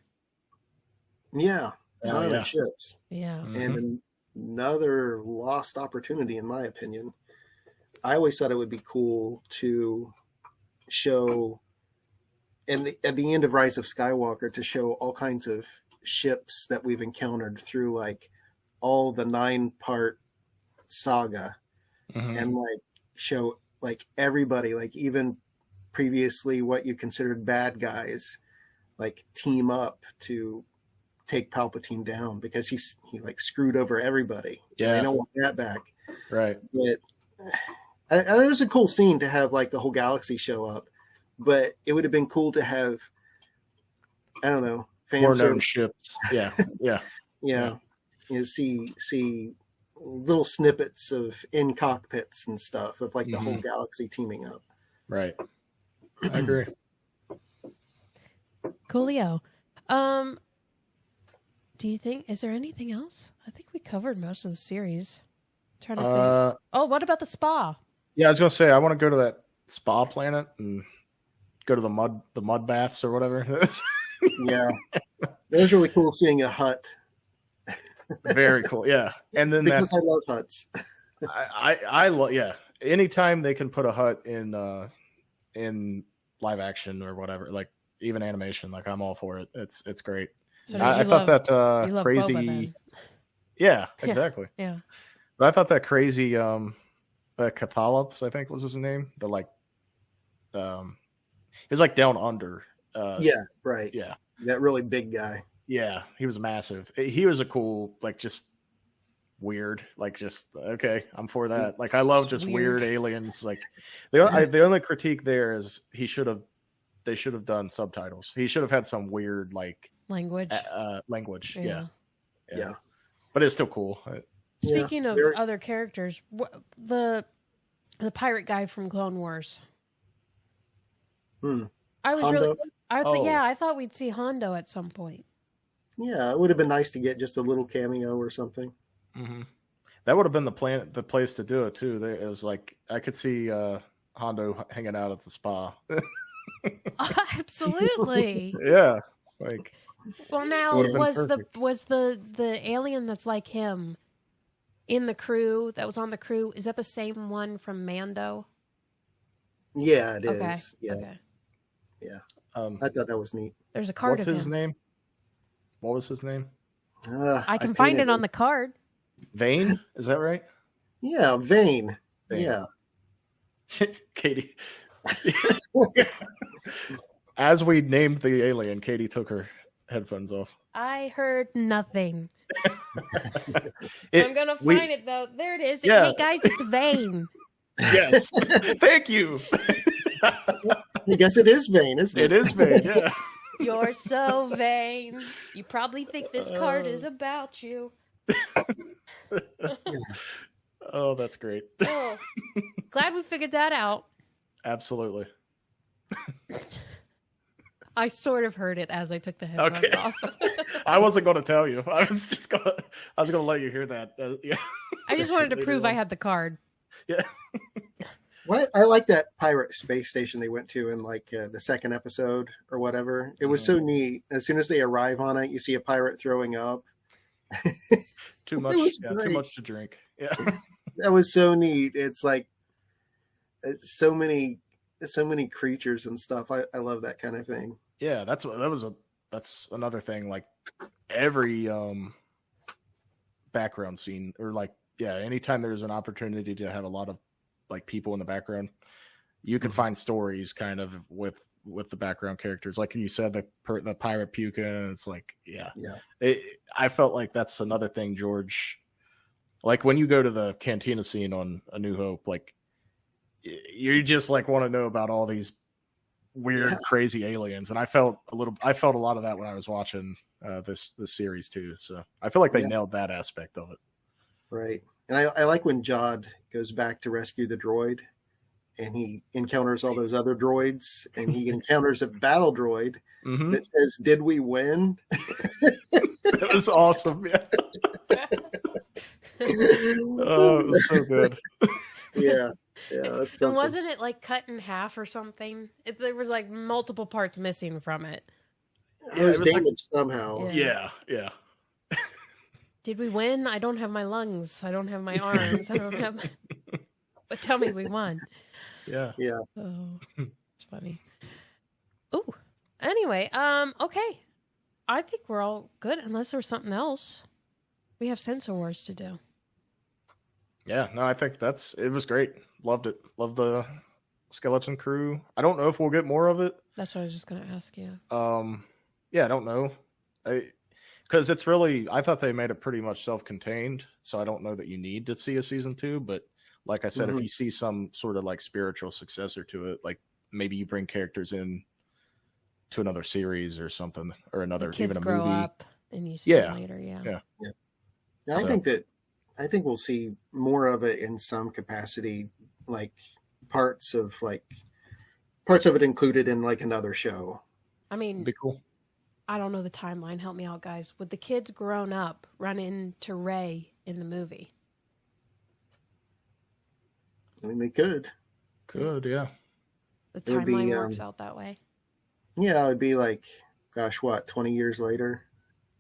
Yeah. Ton of ships. Yeah. Mm-hmm. And another lost opportunity, in my opinion. I always thought it would be cool to show, and at the end of Rise of Skywalker, to show all kinds of ships that we've encountered through like all the 9-part saga, and like show like everybody, like even previously what you considered bad guys, like team up to take Palpatine down because he like screwed over everybody. Yeah, they don't want that back. Right. But it was a cool scene to have like the whole galaxy show up, but it would have been cool to have, I don't know, more known ships. Yeah. You know, see little snippets of in cockpits and stuff of like the whole galaxy teaming up. Right. I agree. Coolio. Do you think, is there anything else? I think we covered most of the series. I'm trying to think. Oh, what about the spa? Yeah, I was gonna say I want to go to that spa planet and go to the mud baths or whatever. Yeah, it was really cool seeing a hut. Very cool. Yeah, and then because I love huts. I love anytime they can put a hut in live action or whatever, like even animation, like I'm all for it. It's great. So I thought that crazy. Boba, yeah, exactly. Yeah. But I thought that crazy Cathalops, I think was his name. The like was like down under. Yeah, right. Yeah. That really big guy. Yeah, he was massive. He was a cool, like, just weird, like, just okay, I'm for that. Like, I love just weird aliens. Like, the only critique there is they should have done subtitles. He should have had some weird like language. Yeah. But it's still cool. Speaking of other characters, the pirate guy from Clone Wars. I was Hondo? I thought we'd see Hondo at some point. Yeah, it would have been nice to get just a little cameo or something. Mm-hmm. That would have been the place to do it too. There is like I could see Hondo hanging out at the spa. Absolutely. Yeah. Like. Well, now was the alien that's like him in the crew that was on the crew? Is that the same one from Mando? Yeah, it is. Yeah. Okay. Yeah. I thought that was neat. There's a card What's of his him. name? What was his name? I can find it on the card. Vane? Is that right? Yeah, Vane. Yeah. Katie. As we named the alien, Katie took her headphones off. I heard nothing. I'm gonna find it though. There it is. Yeah. Hey guys, it's Vane. Yes. Thank you. I guess it is Vane, isn't it? It is Vane, yeah. You're so vain. You probably think this card is about you. Oh, that's great. Oh, glad we figured that out. Absolutely. I sort of heard it as I took the headphones off. I wasn't going to tell you. I was going to let you hear that. Yeah. I just wanted to prove I had the card. Yeah. What I like that pirate space station they went to in like the second episode or whatever. It was so neat. As soon as they arrive on it, you see a pirate throwing up. Too much. Too much to drink. Yeah. That was so neat. It's like so many creatures and stuff. I love that kind of thing. Yeah, that's another thing. Like every background scene, or like anytime there's an opportunity to have a lot of like people in the background, you can find stories kind of with the background characters. Like you said, the pirate puking, and it's like I felt like that's another thing, George. Like when you go to the cantina scene on A New Hope, like you just like want to know about all these weird, crazy aliens, and I felt a lot of that when I was watching this series too. So I feel like they nailed that aspect of it. Right, and I like when Jod goes back to rescue the droid, and he encounters all those other droids, and he encounters a battle droid that says, "Did we win?" That was awesome. Yeah. Oh, it was so good. Yeah. That's so wasn't it like cut in half or something? There was like multiple parts missing from it. It was damaged somehow. Yeah. Did we win? I don't have my lungs. I don't have my arms. I don't have my... But tell me we won. Yeah. Oh, it's funny. Ooh. Anyway, okay. I think we're all good unless there's something else. We have Censor Wars to do. Yeah, no, I think it was great. Loved it. Loved the skeleton crew. I don't know if we'll get more of it. That's what I was just going to ask you. Yeah, I don't know. Because it's really, I thought they made it pretty much self-contained, so I don't know that you need to see a season 2, but like I said, if you see some sort of like spiritual successor to it, like maybe you bring characters in to another series or something, or another, even a grow movie. Up and you see them later, yeah. I think we'll see more of it in some capacity, like parts of it included in like another show. I mean, be cool. I don't know the timeline. Help me out, guys. Would the kids grown up run into Rey in the movie? I mean, they could. Could, yeah. The timeline works out that way. Yeah, it would be like, 20 years later,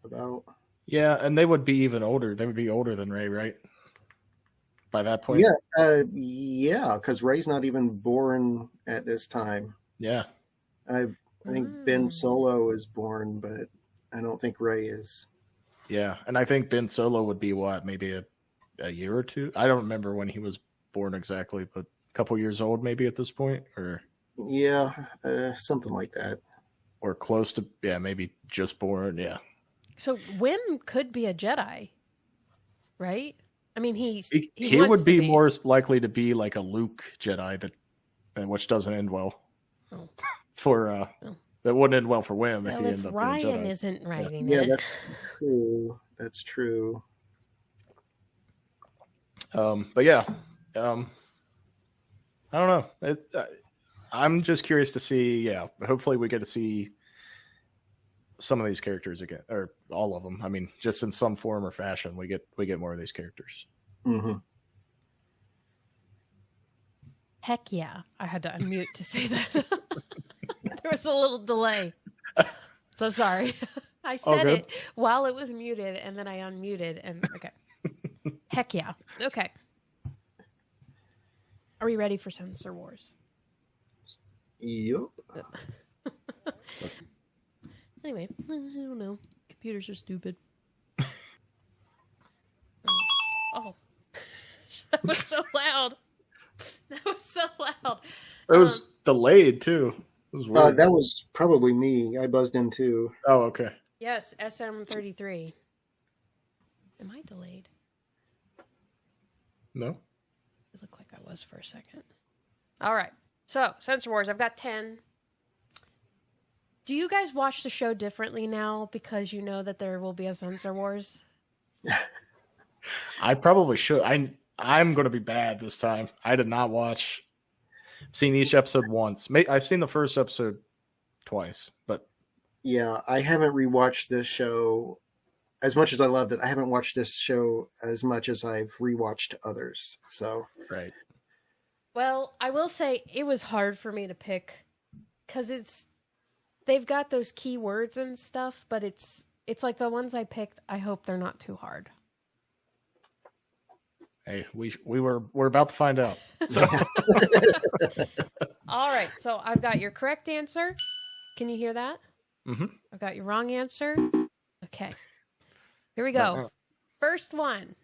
about. Yeah, and they would be even older. They would be older than Rey, right? By that point. Yeah, because Rey's not even born at this time. Yeah. I think Ben Solo is born, but I don't think Rey is. Yeah, and I think Ben Solo would be maybe a year or two? I don't remember when he was born exactly, but a couple years old maybe at this point, or Yeah, something like that. Or close to, yeah, maybe just born, yeah. So MwaM could be a Jedi, right? I mean, he would be more likely to be like a Luke Jedi, which doesn't end well. Oh. That wouldn't end well for MwaM well, if he ended up Ryan being a Jedi. isn't writing Yeah, it. that's true. That's true. But yeah, I don't know. I'm just curious to see. Yeah, hopefully we get to see some of these characters again, or all of them. I mean, just in some form or fashion, we get more of these characters. Mm-hmm. Heck yeah! I had to unmute to say that. There was a little delay, so sorry. I said it while it was muted, and then I unmuted, and okay. Heck yeah! Okay. Are we ready for Censor Wars? Yep. Anyway, I don't know. Computers are stupid. Oh. That was so loud. That was so loud. It was delayed, too. It was weird. That was probably me. I buzzed in, too. Oh, okay. Yes, SM33. Am I delayed? No. It looked like I was for a second. All right. So, Censor Wars, I've got 10. Do you guys watch the show differently now because you know that there will be a Censor Wars? I probably should. I'm going to be bad this time. I did not watch. Seen each episode once. I've seen the first episode twice, but yeah, I haven't rewatched this show as much as I loved it. I haven't watched this show as much as I've rewatched others. So right. Well, I will say it was hard for me to pick because they've got those key words and stuff, but it's like the ones I picked. I hope they're not too hard. Hey, we're about to find out. So. All right, so I've got your correct answer. Can you hear that? Mm-hmm. I've got your wrong answer. Okay, here we go. First one.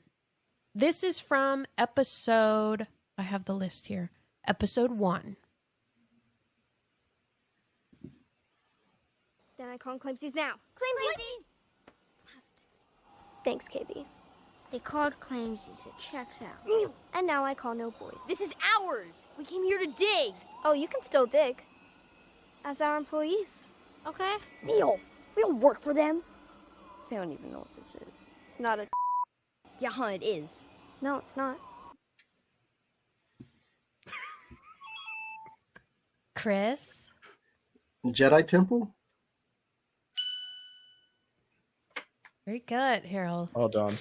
This is from episode. I have the list here. Episode 1. Then I call Claimsies now. Claimsies! Plastics. Thanks, KB. They called Claimsies. It checks out. And now I call No Boys. This is ours. We came here to dig. Oh, you can still dig. As our employees. Okay. Neil, we don't work for them. They don't even know what this is. It's not a... Yeah, huh, it is. No, it's not. Kris? Jedi Temple? Very good, Harold. All done.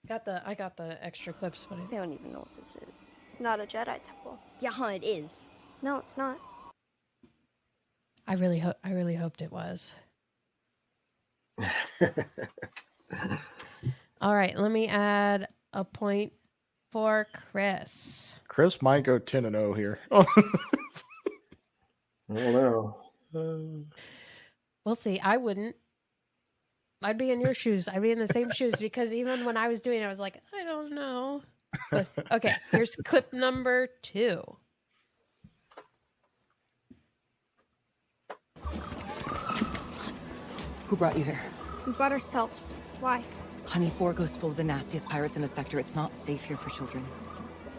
I got the extra clips, but They don't even know what this is. It's not a Jedi temple. Yeah, huh, it is. No, it's not. I really hoped it was. All right, let me add a point for Kris. Kris might go 10-0 here. I don't know. We'll see. I wouldn't. I'd be in your shoes. I'd be in the same shoes because even when I was doing it, I was like, I don't know. But, okay, here's clip number 2. Who brought you here? We brought ourselves. Why? Honey, Borgo's full of the nastiest pirates in the sector. It's not safe here for children.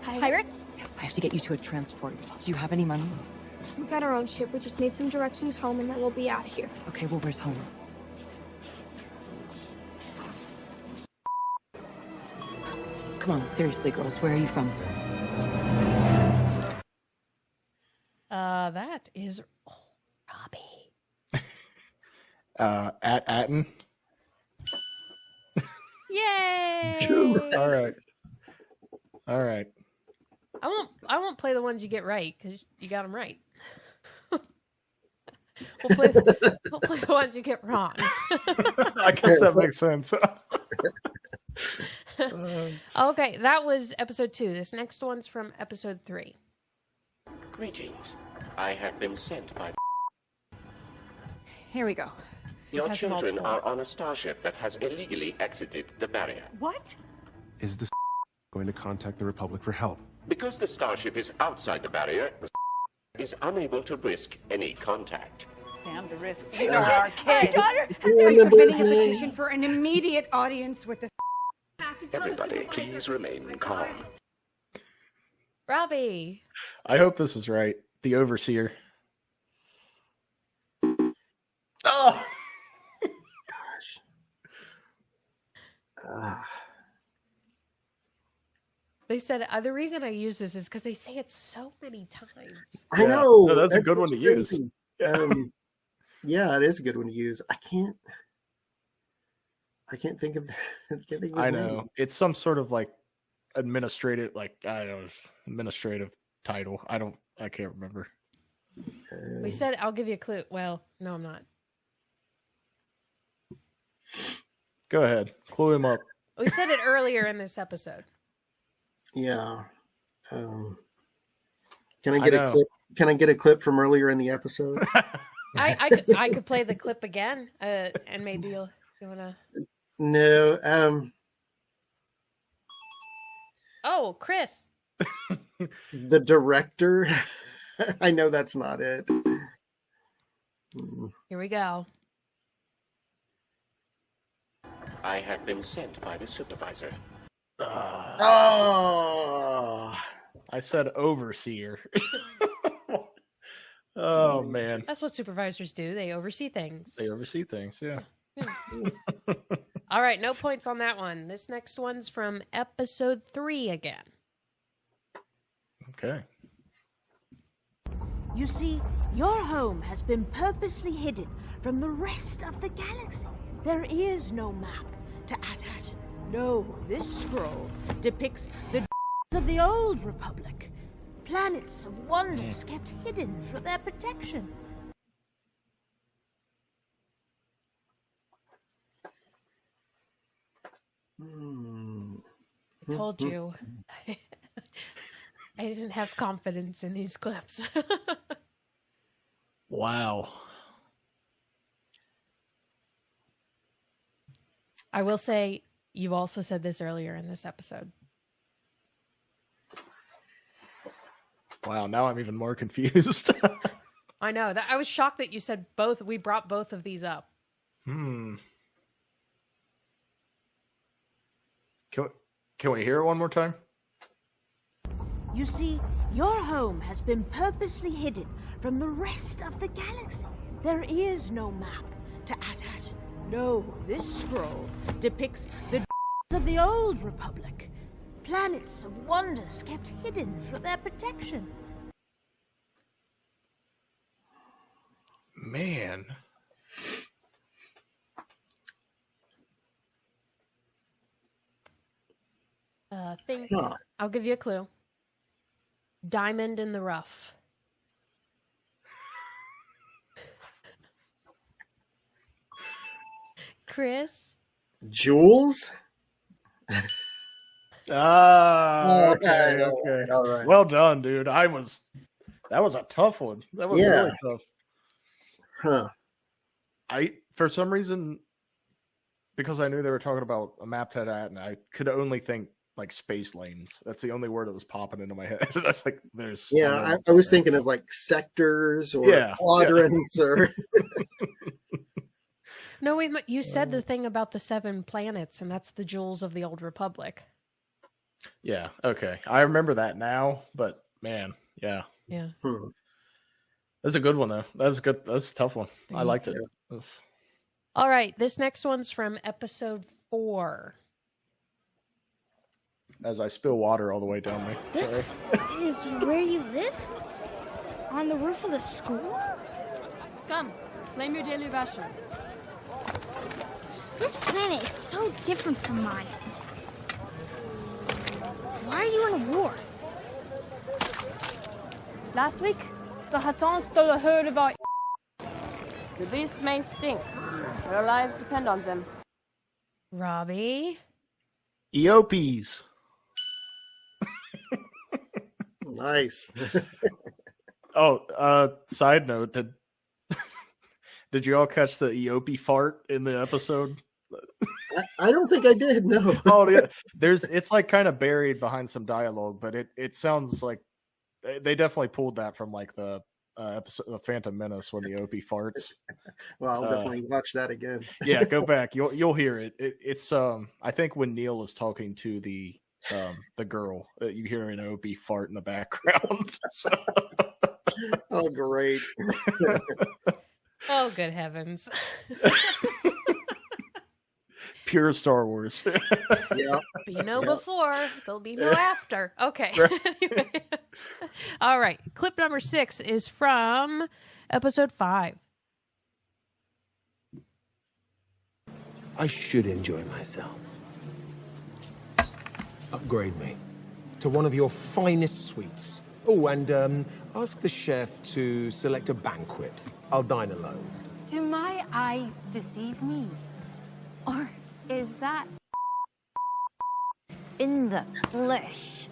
Pirates? Yes, I have to get you to a transport. Do you have any money? We got our own ship. We just need some directions home and then we'll be out of here. Okay, well, where's home? Come on, seriously, girls, where are you from? That is Robbie. At Atten. Yay! All right. I won't play the ones you get right because you got them right. We'll play the ones you get wrong. I guess that makes sense. Okay, that was episode 2. This next one's from episode 3. Greetings. I have them sent by... Here we go. Your has children multiple. are on a starship that has illegally exited the barrier. What? Is the going to contact the Republic for help? Because the starship is outside the barrier, the is unable to risk any contact. Damn the risk. These are our kids. Daughter, I'm submitting a petition for an immediate audience with the. Everybody, please remain calm. Robbie. I hope this is right. The Overseer. Oh! Gosh. They said the reason I use this is because they say it so many times. I know. No, that's a good one to use. Yeah, it is a good one to use. I can't think of his I know. name. It's some sort of like administrative title. I can't remember. We said I'll give you a clue. Well, no, I'm not. Go ahead. Clue him up. We said it earlier in this episode. Yeah. Can I get a clip? Can I get a clip from earlier in the episode? I could play the clip again, and maybe you wanna. No. Oh, Chris. The director. I know that's not it. Here we go. I have been sent by the supervisor. Oh. I said Overseer. Oh, man. That's what supervisors do. They oversee things. They oversee things, yeah. All right, no points on that one. This next one's from episode 3 again. Okay. You see, your home has been purposely hidden from the rest of the galaxy. There is no map to attach. No, this scroll depicts the of the old Republic. Planets of wonders kept hidden for their protection. I told you. I didn't have confidence in these clips. Wow. I will say, you also said this earlier in this episode. Wow, now I'm even more confused. I know. I was shocked that you said both. We brought both of these up. Can we hear it one more time? You see, your home has been purposely hidden from the rest of the galaxy. There is no map to attach. No, this scroll depicts the of the old Republic. Planets of wonders kept hidden for their protection. Man. I'll give you a clue. Diamond in the rough. Chris? Jules? Okay. All right. Well done, dude. That was a tough one. That was really tough. Huh. For some reason, because I knew they were talking about a map to that, and I could only think like space lanes. That's the only word that was popping into my head. That's like there's. Yeah, I was thinking of like sectors or quadrants or. No, you said the thing about the 7 planets, and that's the jewels of the old Republic. Yeah. Okay. I remember that now, but man, yeah. Yeah. That's a good one though. That's good. That's a tough one. I liked it. All right. This next one's from episode 4. As I spill water all the way down me. This is where you live? On the roof of the school? Come, claim your daily ration. This planet is so different from mine. Why are you in a war? Last week, the Hattons stole a herd of our The beast may stink, but our lives depend on them. Robbie? Eopies. Nice. Side note, did you all catch the Eopie fart in the episode? I don't think I did. No. Oh yeah, it's like kind of buried behind some dialogue, but it sounds like they definitely pulled that from like the episode of Phantom Menace when the Opie farts. Well, I'll definitely watch that again. Yeah, go back. You'll hear it. It's I think when Neil is talking to the girl, you hear an Opie fart in the background. So. Oh, great. Oh, good heavens. Pure Star Wars. Yeah. Be no before, there'll be no after. Okay. Anyway. All right. Clip number 6 is from episode 5. I should enjoy myself. Upgrade me to one of your finest suites. Oh, and ask the chef to select a banquet. I'll dine alone. Do my eyes deceive me? Or is that in the flesh?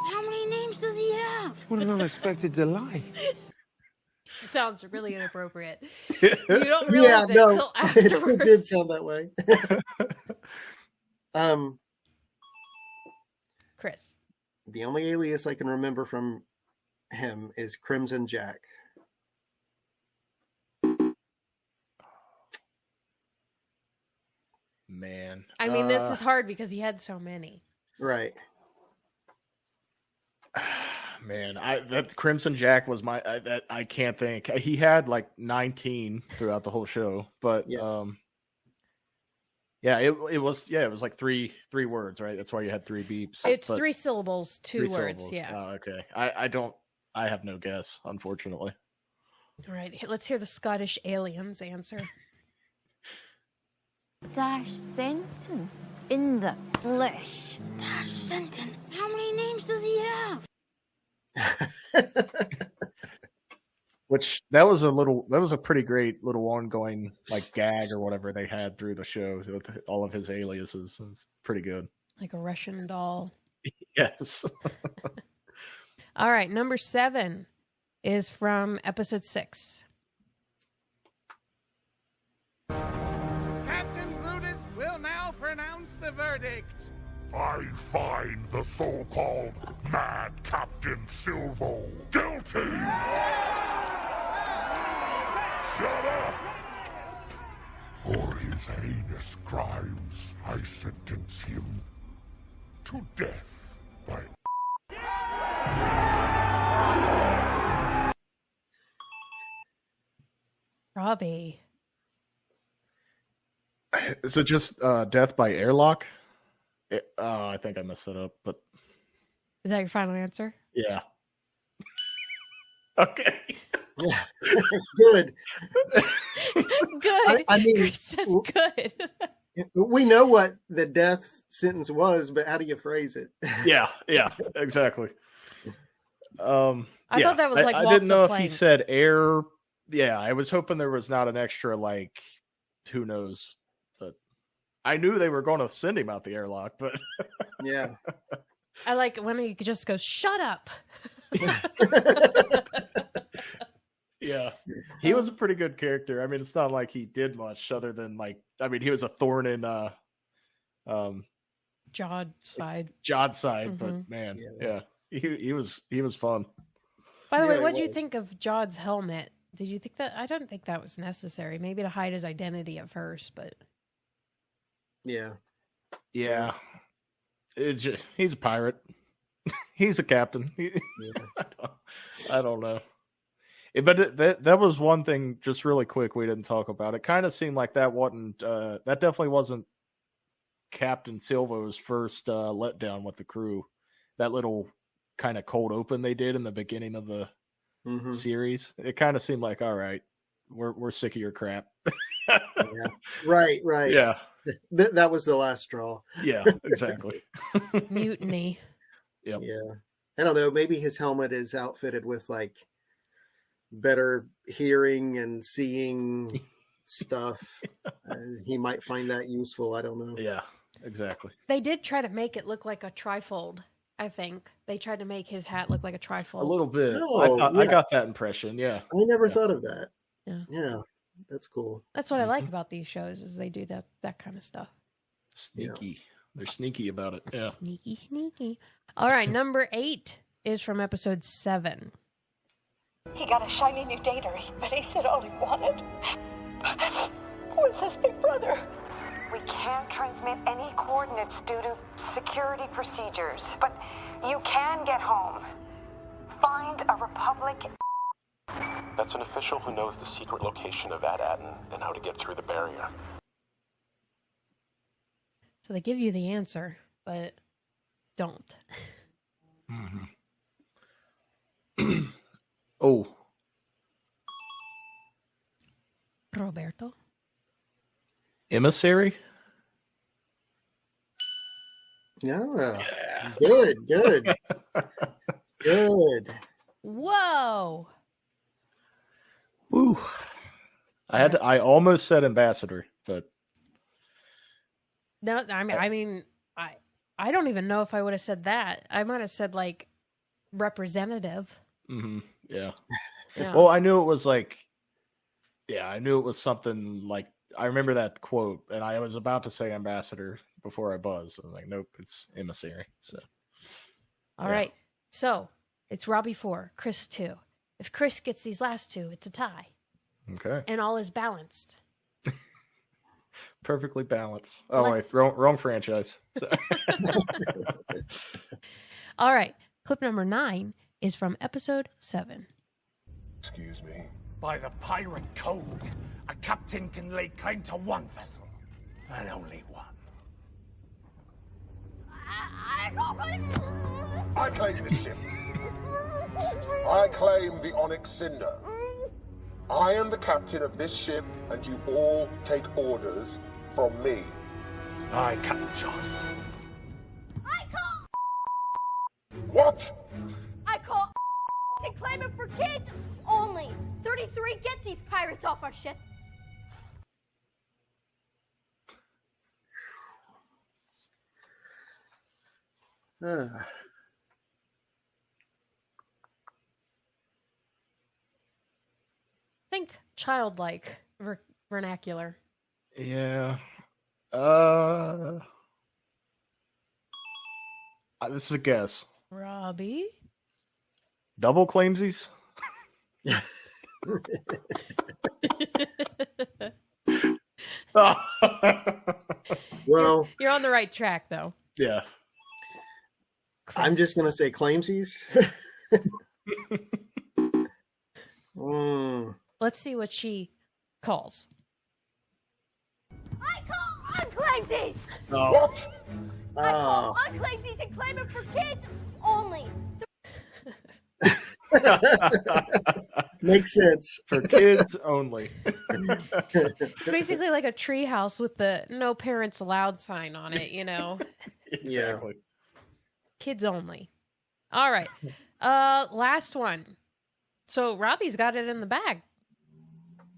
How many names does he have? What an unexpected delight. Sounds really inappropriate. You don't realize it until afterwards. It did sound that way. Chris. The only alias I can remember from him is Crimson Jack. Man. I mean, this is hard because he had so many. Right. Man, that Crimson Jack was I can't think. He had like 19 throughout the whole show, but it was like three words, right? That's why you had 3 beeps. It's 3 syllables, 2 words. Syllables. Yeah. Oh, okay. I have no guess, unfortunately. All right, let's hear the Scottish aliens answer. Dash Senton in the flesh. Dash Senton. How many names does he have? Which that was a pretty great little ongoing like gag or whatever they had through the show with all of his aliases. It's pretty good. Like a Russian doll. Yes. All right, number 7 is from episode 6. Will now pronounce the verdict. I find the so-called Mad Captain Silvo guilty. Shut up. For his heinous crimes, I sentence him to death by... Robbie. Is it just death by airlock? I think I messed it up, but is that your final answer? Yeah. Okay. Yeah. Good. Good. I mean, Chris says good. We know what the death sentence was, but how do you phrase it? Yeah, exactly. I thought that was like I didn't know if he said air. Yeah, I was hoping there was not an extra like who knows. I knew they were going to send him out the airlock, but yeah. I like when he just goes, "Shut up." Yeah, he was a pretty good character. I mean, it's not like he did much other than like, I mean, he was a thorn in Jod's side. But man, yeah, he was fun. By the way, what did you think of Jod's helmet? Did you think that? I don't think that was necessary. Maybe to hide his identity at first, but. Yeah. It's just, he's a pirate. He's a captain. I don't know. But that was one thing, just really quick, we didn't talk about. It kind of seemed like that wasn't, that definitely wasn't Captain Silvo's first letdown with the crew. That little kind of cold open they did in the beginning of the series. It kind of seemed like, all right, we're sick of your crap. Yeah. Right. Yeah. That was the last straw. Yeah, exactly. Mutiny. Yep. Yeah. I don't know. Maybe his helmet is outfitted with like better hearing and seeing stuff. He might find that useful. I don't know. Yeah, exactly. They did try to make it look like a trifold. I think they tried to make his hat look like a trifold. A little bit. Oh, I got that impression. Yeah. I never thought of that. Yeah. That's cool. That's what I like about these shows is they do that kind of stuff. Sneaky. Yeah. They're sneaky about it. Yeah. Sneaky. All right. Number 8 is from episode 7. He got a shiny new data, but he said all he wanted was his big brother. We can't transmit any coordinates due to security procedures, but you can get home. Find a Republic. That's an official who knows the secret location of Ad-Aden and how to get through the barrier. So they give you the answer, but don't. Mm-hmm. Oh. Roberto? Emissary? Yeah. Good. Good. Whoa. Woo. I almost said ambassador, but No, I mean, I don't even know if I would have said that. I might have said like representative. mm-hmm. Yeah. Yeah. Well, I knew it was like, I knew it was something like, I remember that quote, and I was about to say ambassador before I buzzed. I was like, nope, it's emissary. So, All right. So it's Robbie 4, Kris 2. If Kris gets these last two, it's a tie. Okay. And all is balanced. Perfectly balanced. Oh, wait, wrong franchise. All right. Clip number 9 is from episode 7. Excuse me. By the pirate code, a captain can lay claim to one vessel, and only one. I claim this ship. I claim the Onxy Cinder. I am the captain of this ship, and you all take orders from me. Aye, Captain John. What? I call and claim it for kids only. 33, get these pirates off our ship. Think childlike vernacular. Yeah. This is a guess. Robbie? Double claimsies? Well, you're on the right track, though. Yeah. I'm just going to say claimsies. Let's see what she calls. I call unclaimsies. Oh. What? I call unclaimsies and claim it for kids only. Makes sense. For kids only. It's basically like a treehouse with the no parents allowed sign on it, you know? Exactly. Kids only. All right. Last one. So Robbie's got it in the bag.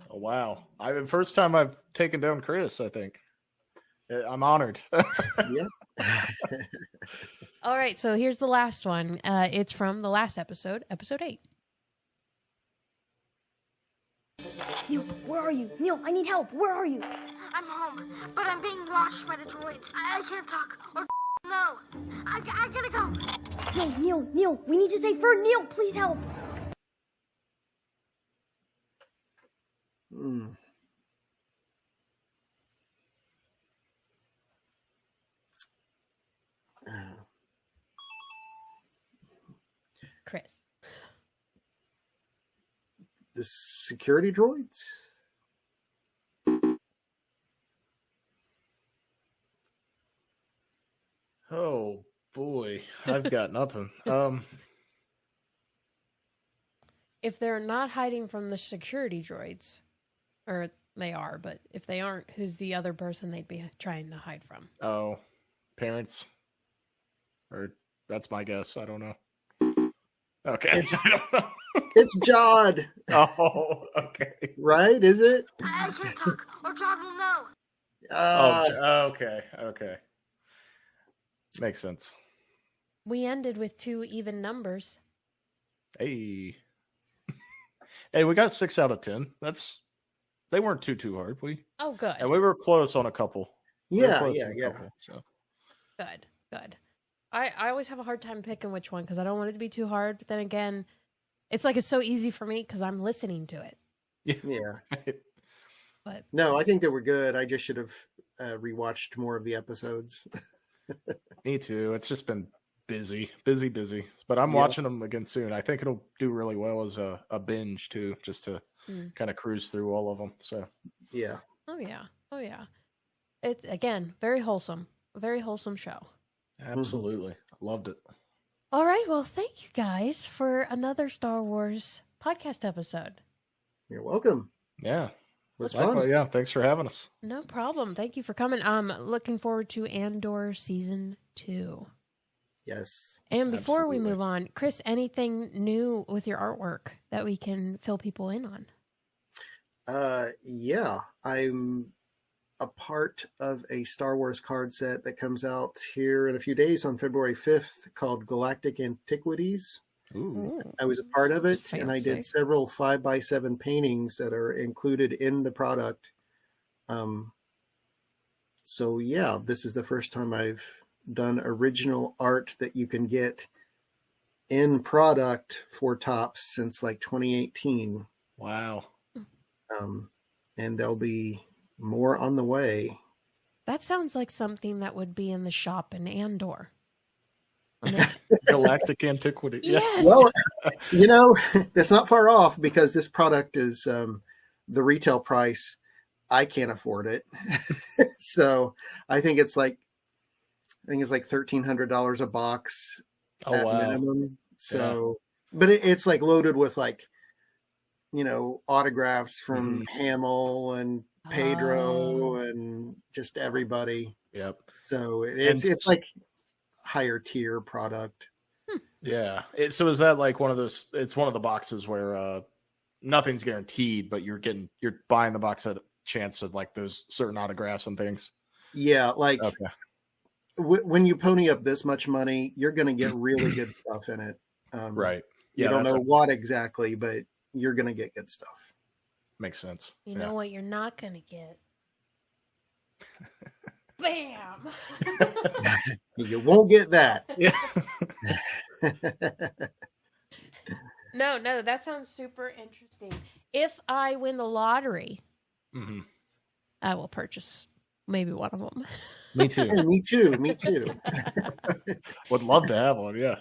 Oh, wow. The first time I've taken down Kris, I think. I'm honored. Yeah. All right, so here's the last one. It's from the last episode, episode 8. Neil, where are you? Neil, I need help. Where are you? I'm home, but I'm being watched by the droids. I can't talk or no. I gotta go. Neil, we need to save Fern. Neil, please help. Kris. The security droids? Oh, boy. I've got nothing. If they're not hiding from the security droids, or they are, but if they aren't, who's the other person they'd be trying to hide from? Oh, parents? Or that's my guess. I don't know. Okay. I don't know. It's Jod. Oh, okay. Right? Is it? I can't talk or travel no. Okay. Makes sense. We ended with 2 even numbers. Hey, we got 6 out of 10. They weren't too hard. Oh, good. And we were close on a couple. Yeah. Couple, so. Good. I always have a hard time picking which one because I don't want it to be too hard. But then again, It's like it's so easy for me because I'm listening to it. Yeah. But no, I think they were good. I just should have rewatched more of the episodes. Me too. It's just been busy. But I'm watching them again soon. I think it'll do really well as a binge too, just to kind of cruise through all of them. So yeah. Oh yeah. It's again very wholesome. A very wholesome show. Absolutely. Loved it. All right. Well, thank you guys for another Star Wars podcast episode. You're welcome. Yeah. It was fun. Yeah. Thanks for having us. No problem. Thank you for coming. Looking forward to Andor Season 2. Yes. And before we move on, Kris, anything new with your artwork that we can fill people in on? Yeah. I'm a part of a Star Wars card set that comes out here in a few days on February 5th called Galactic Antiquities. Ooh. I was a part of it, Fancy. and I did several 5x7 paintings that are included in the product. So yeah, this is the first time I've done original art that you can get in product for Topps since like 2018. Wow. And there'll be more on the way. That sounds like something that would be in the shop in Andor. Galactic Antiquity. Yes. Well, that's not far off because this product is the retail price. I can't afford it. So I think it's like $1,300 a box at minimum. So, but it's like loaded with like, autographs from Hamill and Pedro and just everybody. Yep. So it's like higher tier product. Yeah. So is that like one of those? It's one of the boxes where nothing's guaranteed, but you're buying the box at a chance of like those certain autographs and things. Yeah, like when you pony up this much money, you're going to get really good stuff in it. Right. Yeah, you don't know what exactly, but you're going to get good stuff. Makes sense. You know what you're not going to get? Bam! You won't get that. Yeah. No, that sounds super interesting. If I win the lottery, I will purchase maybe one of them. Me too. Hey, me too. Would love to have one, yeah.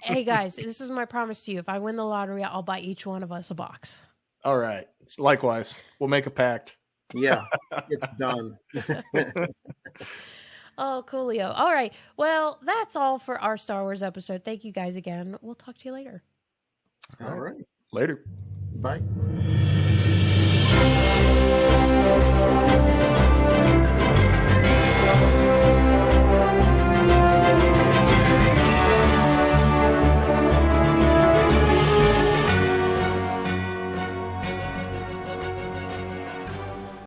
Hey guys, this is my promise to you. If I win the lottery, I'll buy each one of us a box. All right. Likewise. We'll make a pact. Yeah, it's done. Oh, coolio. All right. Well, that's all for our Star Wars episode. Thank you guys again. We'll talk to you later. All right. Later. Bye.